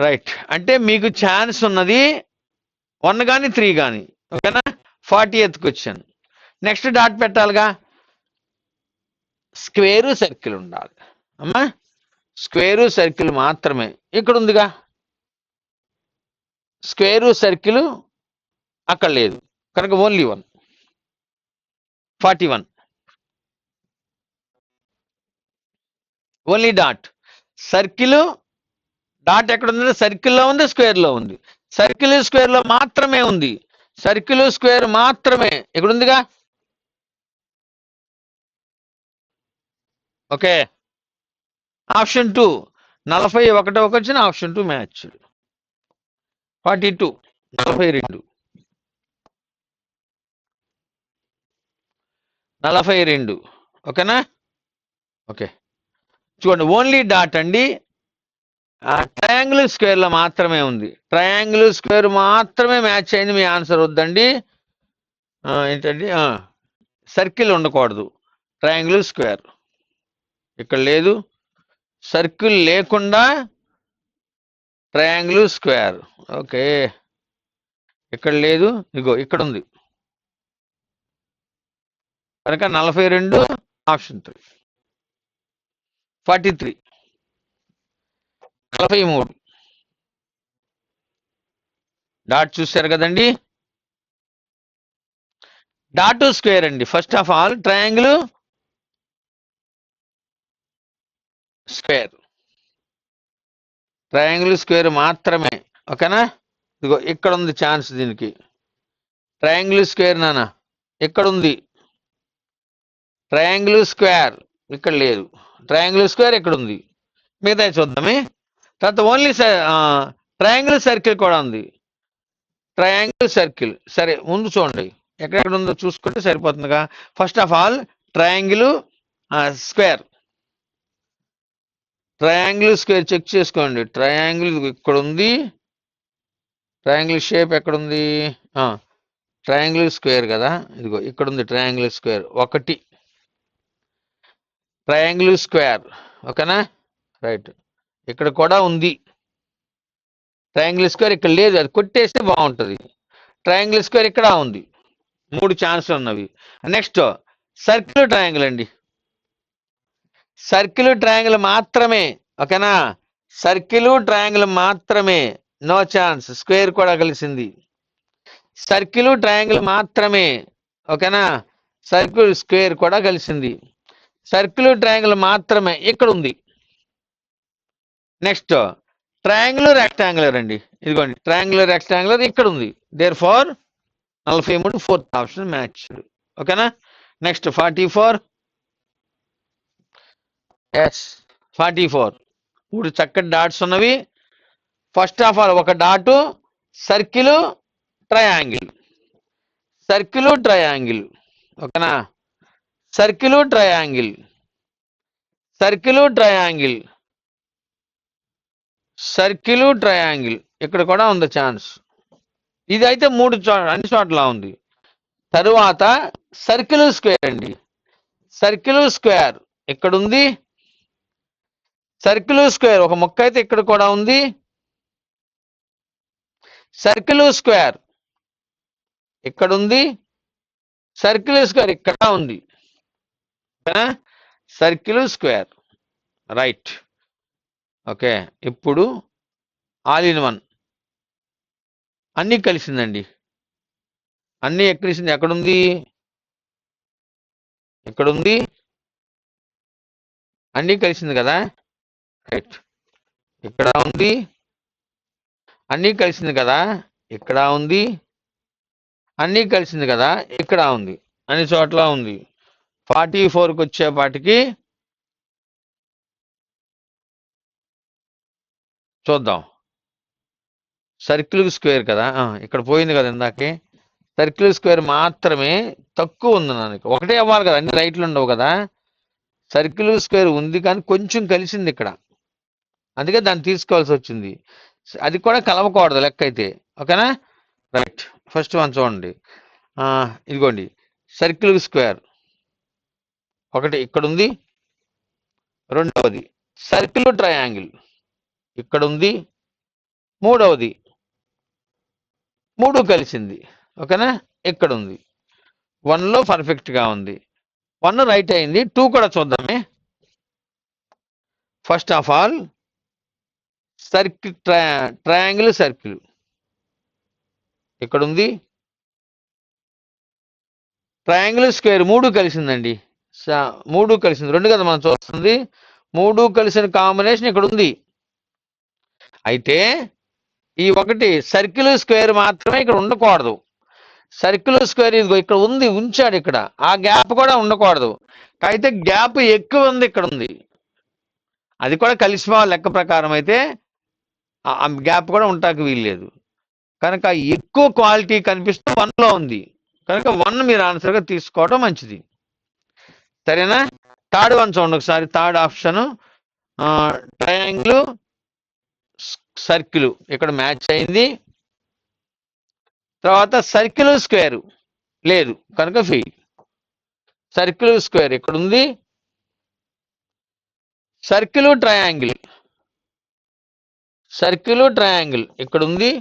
[SPEAKER 1] రైట్. అంటే మీకు ఛాన్స్ ఉన్నది 1 కానీ 3 కానీ. ఓకేనా? 40th question. నెక్స్ట్ డాట్ పెట్టాలిగా, స్క్వేరు సర్కిల్ ఉండాలి అమ్మా. స్క్వేరు సర్కిల్ మాత్రమే ఇక్కడ ఉందిగా. స్క్వేరు సర్కిల్ అక్కడ లేదు, కనుక only 1. 41 only dot. Circle dot ఎక్కడ ఉంది? సర్కిల్లో ఉంది, స్క్వేర్లో ఉంది. సర్కిల్ స్క్వేర్లో మాత్రమే ఉంది. సర్కిల్ స్క్వేర్ మాత్రమే ఇక్కడ ఉందిగా. ఓకే, ఆప్షన్ 2 41వ క్వశ్చన్ ఆప్షన్ 2 మ్యాచ్. 42 42 42. ఓకేనా? ఓకే, చూడండి, ఓన్లీ డాట్ అండి, ట్రయాంగిల్ స్క్వేర్ లో మాత్రమే ఉంది. ట్రయాంగిల్ స్క్వేర్ మాత్రమే మ్యాచ్ అయింది. మీ ఆన్సర్ వద్దండి. ఏంటండి, సర్కిల్ ఉండకూడదు, ట్రయాంగిల్ స్క్వేర్ ఇక్కడ లేదు. సర్కిల్ లేకుండా ట్రయాంగిల్ స్క్వేర్. ఓకే, ఇక్కడ లేదు, ఇగో ఇక్కడ ఉంది. కనుక 42 ఆప్షన్ 3. 43 43 డాట్ చూశారు కదండి. డాట్ స్క్వేర్ అండి. First of all triangle square, triangle square మాత్రమే. ఓకేనా? ఇదిగో ఇక్కడ ఉంది ఛాన్స్ దీనికి. ట్రయాంగిల్ స్క్వేర్ నానా ఇక్కడ ఉంది. ట్రయాంగిల్ స్క్వేర్ ఇక్కడ లేదు. ట్రయాంగిల్ స్క్వేర్ ఇక్కడ ఉంది. మిగతా చూద్దామే. తర్వాత ఓన్లీ ట్రయాంగిల్ సర్కిల్ కూడా ఉంది. ట్రయాంగిల్ సర్కిల్ సరే, ముందు చూడండి ఎక్కడెక్కడ ఉందో చూసుకుంటే సరిపోతుందిగా. First of all triangle square, triangle square check చేసుకోండి. ట్రయాంగిల్ ఇక్కడ ఉంది. ట్రయాంగిల్ షేప్ ఎక్కడుంది? ట్రయాంగిల్ స్క్వేర్ కదా, ఇదిగో ఇక్కడ ఉంది ట్రయాంగిల్ స్క్వేర్. 1 triangle square. ఓకేనా? రైట్. ఇక్కడ కూడా ఉంది ట్రయాంగిల్ స్క్వేర్ ఇక్కడ లేదు, అది కొట్టేస్తే బాగుంటుంది. ట్రయాంగిల్ స్క్వేర్ ఇక్కడ ఉంది, 3 ఛాన్సులు ఉన్నవి. నెక్స్ట్ సర్కిల్ ట్రయాంగిల్ అండి, సర్కిల్ ట్రయాంగిల్ మాత్రమే, ఓకేనా, సర్కిల్ ట్రయాంగిల్ మాత్రమే, నో ఛాన్స్, స్క్వేర్ కూడా కలిసింది. సర్కిల్ ట్రయాంగిల్ మాత్రమే, ఓకేనా, సర్కిల్ స్క్వేర్ కూడా కలిసింది. సర్కిల్ ట్రయాంగిల్ మాత్రమే ఇక్కడ ఉంది. నెక్స్ట్ ట్రయాంగిల్ రెక్టాంగులర్ అండి, ఇదిగోండి ట్రయాంగిల్ రెక్టాంగులర్ ఇక్కడ ఉంది. Therefore 43 4th option match, ఓకేనా. నెక్స్ట్ 44, ఎస్ 44 3 చక్కటి డాట్స్ ఉన్నవి. ఫస్ట్ ఆఫ్ ఆల్ ఒక dot circle triangle, circle triangle, ఓకేనా, circle triangle, circle triangle, circle triangle, ఇక్కడ కూడా ఉంది ఛాన్స్. ఇది అయితే 3 అన్ని చోట్ల ఉంది. తరువాత సర్కిల్ స్క్వేర్ అండి, సర్కిల్ స్క్వేర్ ఇక్కడ ఉంది. సర్కిల్ స్క్వేర్ ఒక ముక్క అయితే ఇక్కడ కూడా ఉంది. సర్కిల్ స్క్వేర్ ఇక్కడ ఉంది, సర్కిల్ స్క్వేర్ ఇక్కడ ఉంది, సర్కిల్ స్క్వేర్, రైట్. ఓకే, ఇప్పుడు ఆల్ ఇన్ వన్ అన్నీ కలిసిందండి, అన్నీ ఎక్కడిసింది, ఎక్కడుంది, ఎక్కడుంది, అన్నీ కలిసింది కదా, రైట్. ఇక్కడ ఉంది, అన్నీ కలిసింది కదా, ఇక్కడ ఉంది, అన్నీ కలిసింది కదా, ఇక్కడ ఉంది, అన్ని చోట్ల ఉంది. 44కి వచ్చేపాటికి చూద్దాం. సర్కిల్ స్క్వేర్ కదా, ఇక్కడ పోయింది కదా ఇందాకే, సర్కిల్ స్క్వేర్ మాత్రమే తక్కువ ఉంది నాకు, ఒకటే అవ్వాలి కదా, అన్ని రైట్లు ఉండవు కదా. సర్కిల్ స్క్వేర్ ఉంది కానీ కొంచెం కలిసింది ఇక్కడ, అందుకే దాన్ని తీసుకోవాల్సి వచ్చింది. అది కూడా కలవకూడదు లెక్క అయితే, ఓకేనా, రైట్. ఫస్ట్ వన్ చూడండి, ఇదిగోండి సర్కిల్ స్క్వేర్ ఒకటి ఇక్కడ ఉంది. రెండవది సర్కిల్ ట్రయాంగిల్ ఇక్కడ ఉంది. మూడవది 3 కలిసింది, ఓకేనా, ఇక్కడ ఉంది. 1లో పర్ఫెక్ట్గా ఉంది, 1 రైట్ అయింది. 2 కూడా చూద్దామే. First of all circle triangle circle ఇక్కడ ఉంది. ట్రయాంగిల్ స్క్వేర్ 3 కలిసిందండి, 3 కలిసింది, 2 కదా మనం చూస్తుంది. 3 కలిసిన కాంబినేషన్ ఇక్కడ ఉంది. అయితే ఈ ఒకటి సర్కిల్ స్క్వేర్ మాత్రమే ఇక్కడ ఉండకూడదు. సర్కిల్ స్క్వేర్ ఇదిగో ఇక్కడ ఉంది, ఉంచాడు ఇక్కడ, ఆ గ్యాప్ కూడా ఉండకూడదు. అయితే గ్యాప్ ఎక్కువ ఉంది, ఇక్కడ ఉంది, అది కూడా కలిసిపోవాలి లెక్క ప్రకారం. అయితే ఆ గ్యాప్ కూడా ఉంటాకి వీల్లేదు కనుక ఎక్కువ క్వాలిటీ కనిపిస్తూ 1లో ఉంది కనుక 1 మీరు ఆన్సర్గా తీసుకోవడం మంచిది, సరేనా. థర్డ్ వన్ చూడండి ఒకసారి, థర్డ్ ఆప్షన్ ట్రయాంగిల్ సర్కిల్ ఇక్కడ మ్యాచ్ అయింది. తర్వాత సర్కిల్ స్క్వేర్ లేదు కనుక ఫెయిల్. సర్కిల్ స్క్వేర్ ఇక్కడ ఉంది. సర్కిల్ ట్రయాంగిల్, సర్కిల్ ట్రయాంగిల్ ఇక్కడ ఉంది.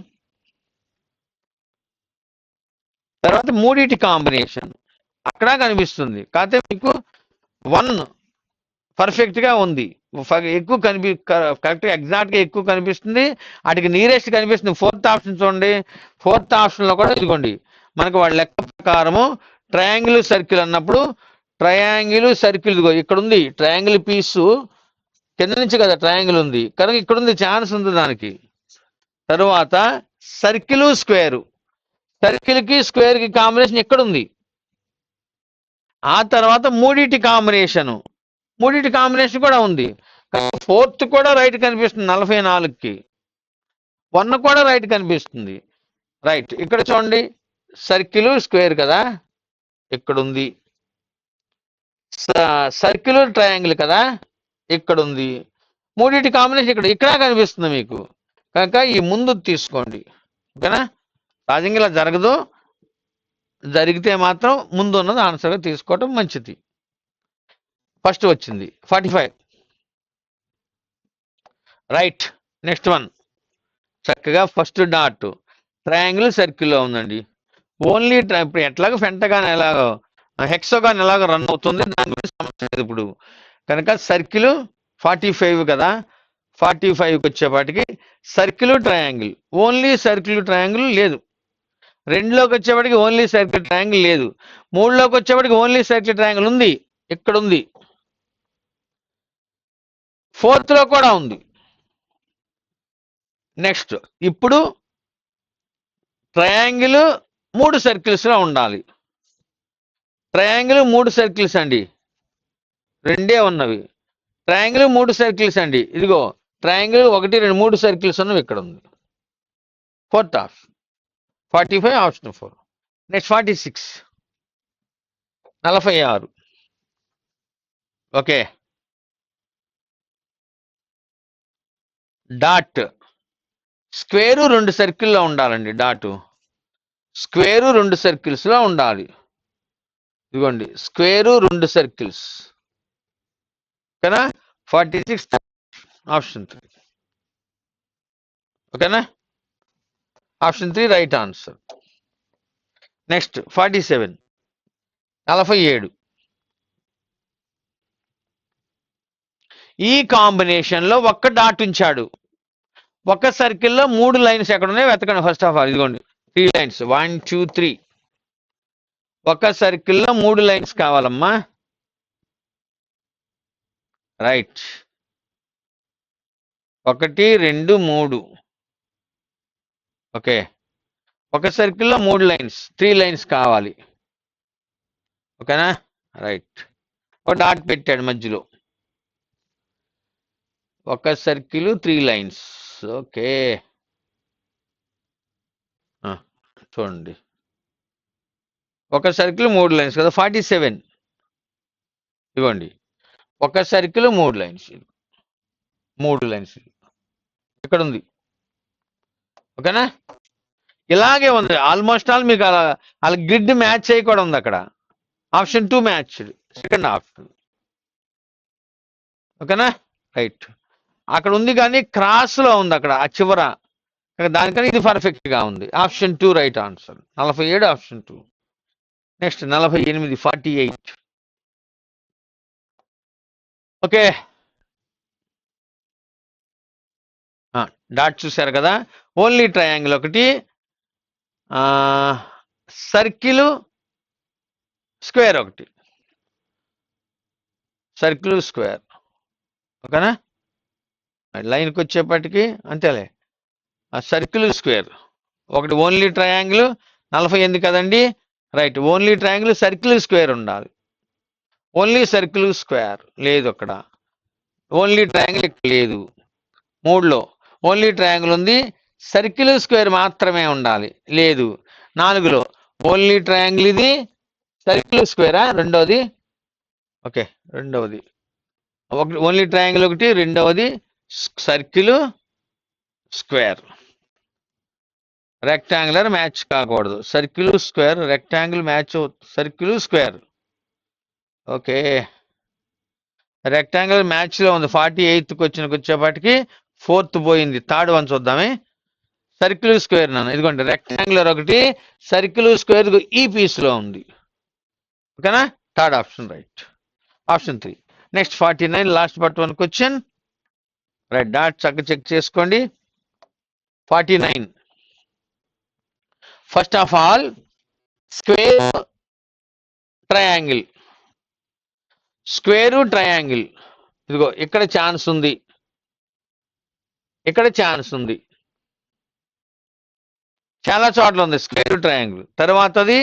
[SPEAKER 1] తర్వాత 3 కాంబినేషన్ అక్కడ కనిపిస్తుంది, కాకపోతే మీకు 1 పర్ఫెక్ట్గా ఉంది, ఎక్కువ కరెక్ట్గా ఎగ్జాక్ట్గా ఎక్కువ కనిపిస్తుంది, వాటికి నియరెస్ట్ కనిపిస్తుంది. 4th ఆప్షన్ చూడండి, 4th ఆప్షన్లో కూడా ఇదిగోండి మనకు వాళ్ళ లెక్క ప్రకారము ట్రయాంగిల్ సర్కిల్ అన్నప్పుడు ట్రయాంగిల్ సర్కిల్ ఇదిగో ఇక్కడ ఉంది. ట్రయాంగిల్ పీసు కింద నుంచి కదా ట్రయాంగిల్ ఉంది కనుక ఇక్కడ ఉంది, ఛాన్స్ ఉంది దానికి. తరువాత సర్కిల్ స్క్వేరు, సర్కిల్కి స్క్వేర్కి కాంబినేషన్ ఎక్కడ ఉంది. ఆ తర్వాత 3 కాంబినేషను, 3 కాంబినేషన్ కూడా ఉంది. 4th కూడా రైట్ కనిపిస్తుంది 44కి, 1 కూడా రైట్ కనిపిస్తుంది, రైట్. ఇక్కడ చూడండి సర్కిల్ స్క్వేర్ కదా ఇక్కడ ఉంది, సర్కిల్ ట్రయాంగిల్ కదా ఇక్కడ ఉంది, 3 కాంబినేషన్ ఇక్కడ కనిపిస్తుంది మీకు కనుక ఈ ముందు తీసుకోండి, ఓకేనా. రాజంగా ఇలా జరగదు, జరిగితే మాత్రం ముందు ఉన్నది ఆన్సర్గా తీసుకోవటం మంచిది. ఫస్ట్ వచ్చింది 45, రైట్. నెక్స్ట్ వన్ చక్కగా ఫస్ట్ డాట్ ట్రయాంగిల్ సర్కిల్లో ఉందండి. ఓన్లీ ఇప్పుడు ఎట్లాగో ఫెంటగాన్ ఎలాగో హెక్సోగాన్ ఎలాగో రన్ అవుతుంది, దాని గురించి సమస్య లేదు ఇప్పుడు. కనుక సర్కిల్ 45 కదా, 45కి వచ్చేపాటికి circle triangle, only circle triangle లేదు. 2లోకి వచ్చేప్పటికి ఓన్లీ సర్కిల్ ట్రయాంగిల్ లేదు. 3లోకి వచ్చేప్పటికి ఓన్లీ సర్కిల్ ట్రయాంగిల్ ఉంది, ఇక్కడ ఉంది. 4లో కూడా ఉంది. నెక్స్ట్ ఇప్పుడు ట్రయాంగిల్ 3 సర్కిల్స్ లో ఉండాలి. ట్రయాంగిల్ 3 సర్కిల్స్ అండి, 2 ఉన్నవి. ట్రయాంగిల్ 3 సర్కిల్స్ అండి, ఇదిగో ట్రయాంగిల్ 1 2 3 సర్కిల్స్ ఉన్నవి ఇక్కడ ఉంది. 4th option 45 option 4. Next 46 46. Okay, dot square 2 సర్కిల్లో ఉండాలండి. డాట్ స్క్వేరు 2 సర్కిల్స్ లో ఉండాలి. ఇదిగోండి స్క్వేరు 2 సర్కిల్స్ ఓకేనా. 46 ఆప్షన్ 3 ఓకేనా. Option 3 right answer. నెక్స్ట్ 47 47. ఈ కాంబినేషన్ లో ఒక్క డాట్ ఉంచాడు. ఒక సర్కిల్లో 3 లైన్స్ ఎక్కడ ఉన్నాయి వెతకండి. ఫస్ట్ ఆఫ్ ఆల్ ఇదిగోండి 3 లైన్స్ 1 2 3. ఒక సర్కిల్లో 3 లైన్స్ కావాలమ్మా. రైట్, 1 2 3. ఓకే, ఒక సర్కిల్లో 3 లైన్స్, 3 లైన్స్ కావాలి. ఓకేనా. రైట్, ఒక డాట్ పెట్టాడు మధ్యలో. ఒక సర్కిల్ 3 లైన్స్. ఓకే, చూడండి ఒక సర్కిల్ 3 లైన్స్ కదా. 47 ఇవ్వండి, ఒక సర్కిల్ 3 లైన్స్, 3 లైన్స్ ఇక్కడ ఉంది. ఓకేనా. ఇలాగే ఉంది ఆల్మోస్ట్ ఆల్. మీకు అలా గ్రిడ్ మ్యాచ్ అయ్యి కూడా ఉంది అక్కడ. Option 2 match, second option. ఓకేనా. రైట్, అక్కడ ఉంది కానీ క్రాస్ లో ఉంది అక్కడ ఆ చివర. దానికన్నా ఇది పర్ఫెక్ట్ గా ఉంది. Option 2 right answer. 47 option 2. Next 48 48. Okay, dot చూశారు కదా. ఓన్లీ ట్రయాంగిల్ ఒకటి, సర్కిల్ స్క్వేర్ ఒకటి. సర్కిల్ స్క్వేర్ ఓకేనా. లైన్కి వచ్చేప్పటికి అంతేలే. సర్కిల్ స్క్వేర్ ఒకటి, ఓన్లీ ట్రయాంగిల్ 48 కదండి. Right, only triangle circle square ఉండాలి. ఓన్లీ సర్కిల్ స్క్వేర్ లేదు అక్కడ. ఓన్లీ ట్రయాంగిల్ ఇక్కడ లేదు. 3లో ఓన్లీ ట్రయాంగిల్ ఉంది, సర్కిల్ స్క్వేర్ మాత్రమే ఉండాలి, లేదు. 4లో ఓన్లీ ట్రయాంగిల్ ఇది, సర్కిల్ స్క్వేరా రెండవది. ఓకే, రెండవది ఒకటి ఓన్లీ ట్రయాంగిల్ ఒకటి, రెండవది సర్కిల్ స్క్వేర్. రెక్టాంగులర్ మ్యాచ్ కాకూడదు. Circle square rectangle match, circle square. Okay, rectangle match లో ఉంది. 48కి వచ్చేపాటికి 4th పోయింది. 3rd one చూద్దామే. సర్కిల్ స్క్వేర్ నాన్న, ఇదిగోండి రెక్టాంగులర్ ఒకటి, సర్కిల్ స్క్వేర్ ఈ పీస్ లో ఉంది. ఓకేనా. 3rd option right. Option 3. Next 49 last but 1 question. Right, dot చక్కగా చెక్ చేసుకోండి. 49 first of all square triangle, square triangle. ఇదిగో ఇక్కడ ఛాన్స్ ఉంది, ఇక్కడ ఛాన్స్ ఉంది, చాలా చోట్ల ఉంది స్క్వేర్ ట్రయాంగిల్. తర్వాతది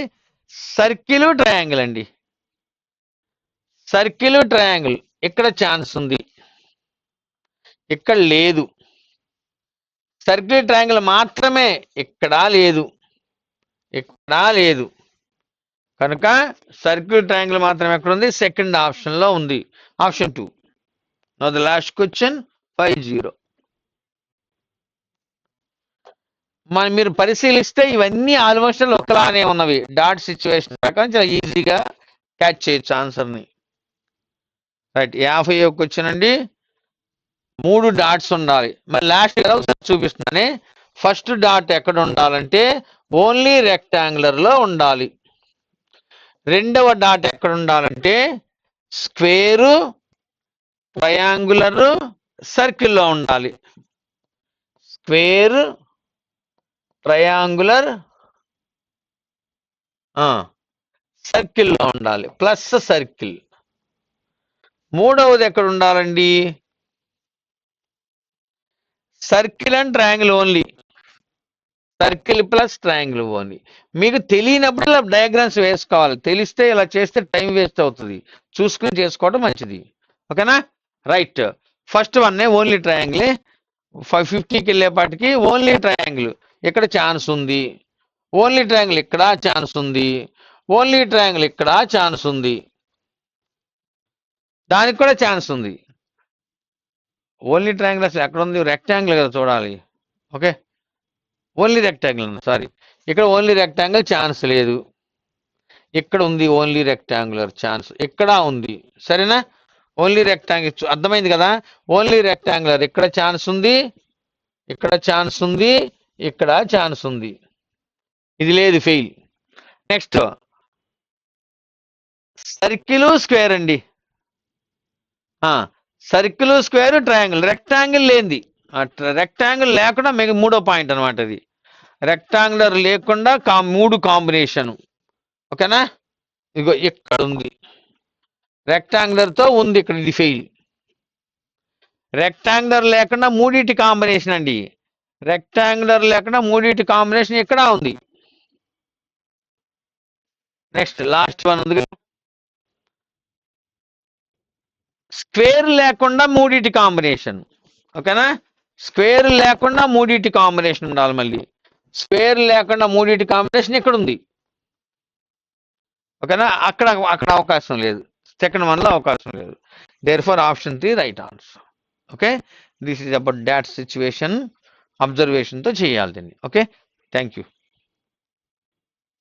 [SPEAKER 1] సర్కిల్ ట్రయాంగిల్ అండి, సర్కిల్ ట్రయాంగిల్ ఇక్కడ ఛాన్స్ ఉంది, ఇక్కడ లేదు. సర్కిల్ ట్రయాంగిల్ మాత్రమే, ఎక్కడా లేదు, ఎక్కడా లేదు. కనుక సర్కిల్ ట్రయాంగిల్ మాత్రమే ఎక్కడ ఉంది, సెకండ్ ఆప్షన్ లో ఉంది. Option 2. Now the last question 50. మీరు పరిశీలిస్తే ఇవన్నీ ఆల్మోస్ట్ ఒకలానే ఉన్నవి. డాట్ సిచ్యువేషన్ ప్రకారం చాలా ఈజీగా క్యాచ్ చేయొచ్చు ఆన్సర్ని. రైట్, 50 క్వశ్చన్ అండి. 3 డాట్స్ ఉండాలి. మరి లాస్ట్ ఒకసారి చూపిస్తున్నానే. ఫస్ట్ డాట్ ఎక్కడ ఉండాలంటే ఓన్లీ రెక్టాంగులర్లో ఉండాలి. రెండవ డాట్ ఎక్కడ ఉండాలంటే స్క్వేరు, ట్రయాంగులర్, సర్కిల్లో ఉండాలి. స్క్వేర్, ట్రయాంగులర్, సర్కిల్లో ఉండాలి, ప్లస్ సర్కిల్. మూడవది ఎక్కడ ఉండాలండి? Circle and triangle only. Circle plus triangle only. మీకు తెలియనప్పుడు ఇలా డయాగ్రామ్స్ వేసుకోవాలి. తెలిస్తే ఇలా చేస్తే టైం వేస్ట్ అవుతుంది. చూసుకుని చేసుకోవడం మంచిది. ఓకేనా? రైట్. ఫస్ట్ వన్నే ఓన్లీ ట్రయాంగిల్. 50కి వెళ్ళేపాటికి ఓన్లీ ట్రయాంగిల్ ఇక్కడ ఛాన్స్ ఉంది, ఓన్లీ ట్రయాంగిల్ ఇక్కడ ఛాన్స్ ఉంది, ఓన్లీ ట్రయాంగిల్ ఇక్కడ ఛాన్స్ ఉంది, దానికి కూడా ఛాన్స్ ఉంది. ఓన్లీ ట్రయాంగిల్ అసలు ఎక్కడ ఉంది? రెక్టాంగిల్ కదా చూడాలి. ఓకే, ఓన్లీ రెక్టాంగిల్, సారీ, ఇక్కడ ఓన్లీ రెక్టాంగిల్ ఛాన్స్ లేదు. ఇక్కడ ఉంది ఓన్లీ రెక్టాంగులర్ ఛాన్స్, ఇక్కడ ఉంది. సరేనా? ఓన్లీ రెక్టాంగిల్ అర్థమైంది కదా? ఓన్లీ రెక్టాంగులర్ ఇక్కడ ఛాన్స్ ఉంది, ఇక్కడ ఛాన్స్ ఉంది, ఇక్కడ ఛాన్స్ ఉంది. ఇది లేదు, ఫెయిల్. నెక్స్ట్ సర్కిల్ స్క్వేర్ అండి. Circle square triangle. రెక్టాంగిల్ లేనిది, రెక్టాంగిల్ లేకుండా మీకు మూడో పాయింట్ అనమాట. అది రెక్టాంగులర్ లేకుండా మూడు కాంబినేషన్. ఓకేనా? ఇగో ఇక్కడ ఉంది, రెక్టాంగులర్తో ఉంది, ఇక్కడ ఇది ఫెయిల్. రెక్టాంగులర్ లేకుండా మూడింటి కాంబినేషన్ అండి. రెక్టాంగులర్ లేకుండా మూడింటి కాంబినేషన్ ఇక్కడ ఉంది. నెక్స్ట్ లాస్ట్ వన్ ఉంది, స్క్వేర్ లేకుండా మూడింటి కాంబినేషన్. ఓకేనా? స్క్వేర్ లేకుండా మూడింటి కాంబినేషన్ ఉండాలి. మళ్ళీ స్క్వేర్ లేకుండా మూడింటి కాంబినేషన్ ఇక్కడ ఉంది. ఓకేనా? అక్కడ అక్కడ అవకాశం లేదు, సెకండ్ వన్లో అవకాశం లేదు. Therefore option 3 right answer. Okay, this is about that situation. అబ్జర్వేషన్తో చేయాలి దీన్ని. Okay, thank you.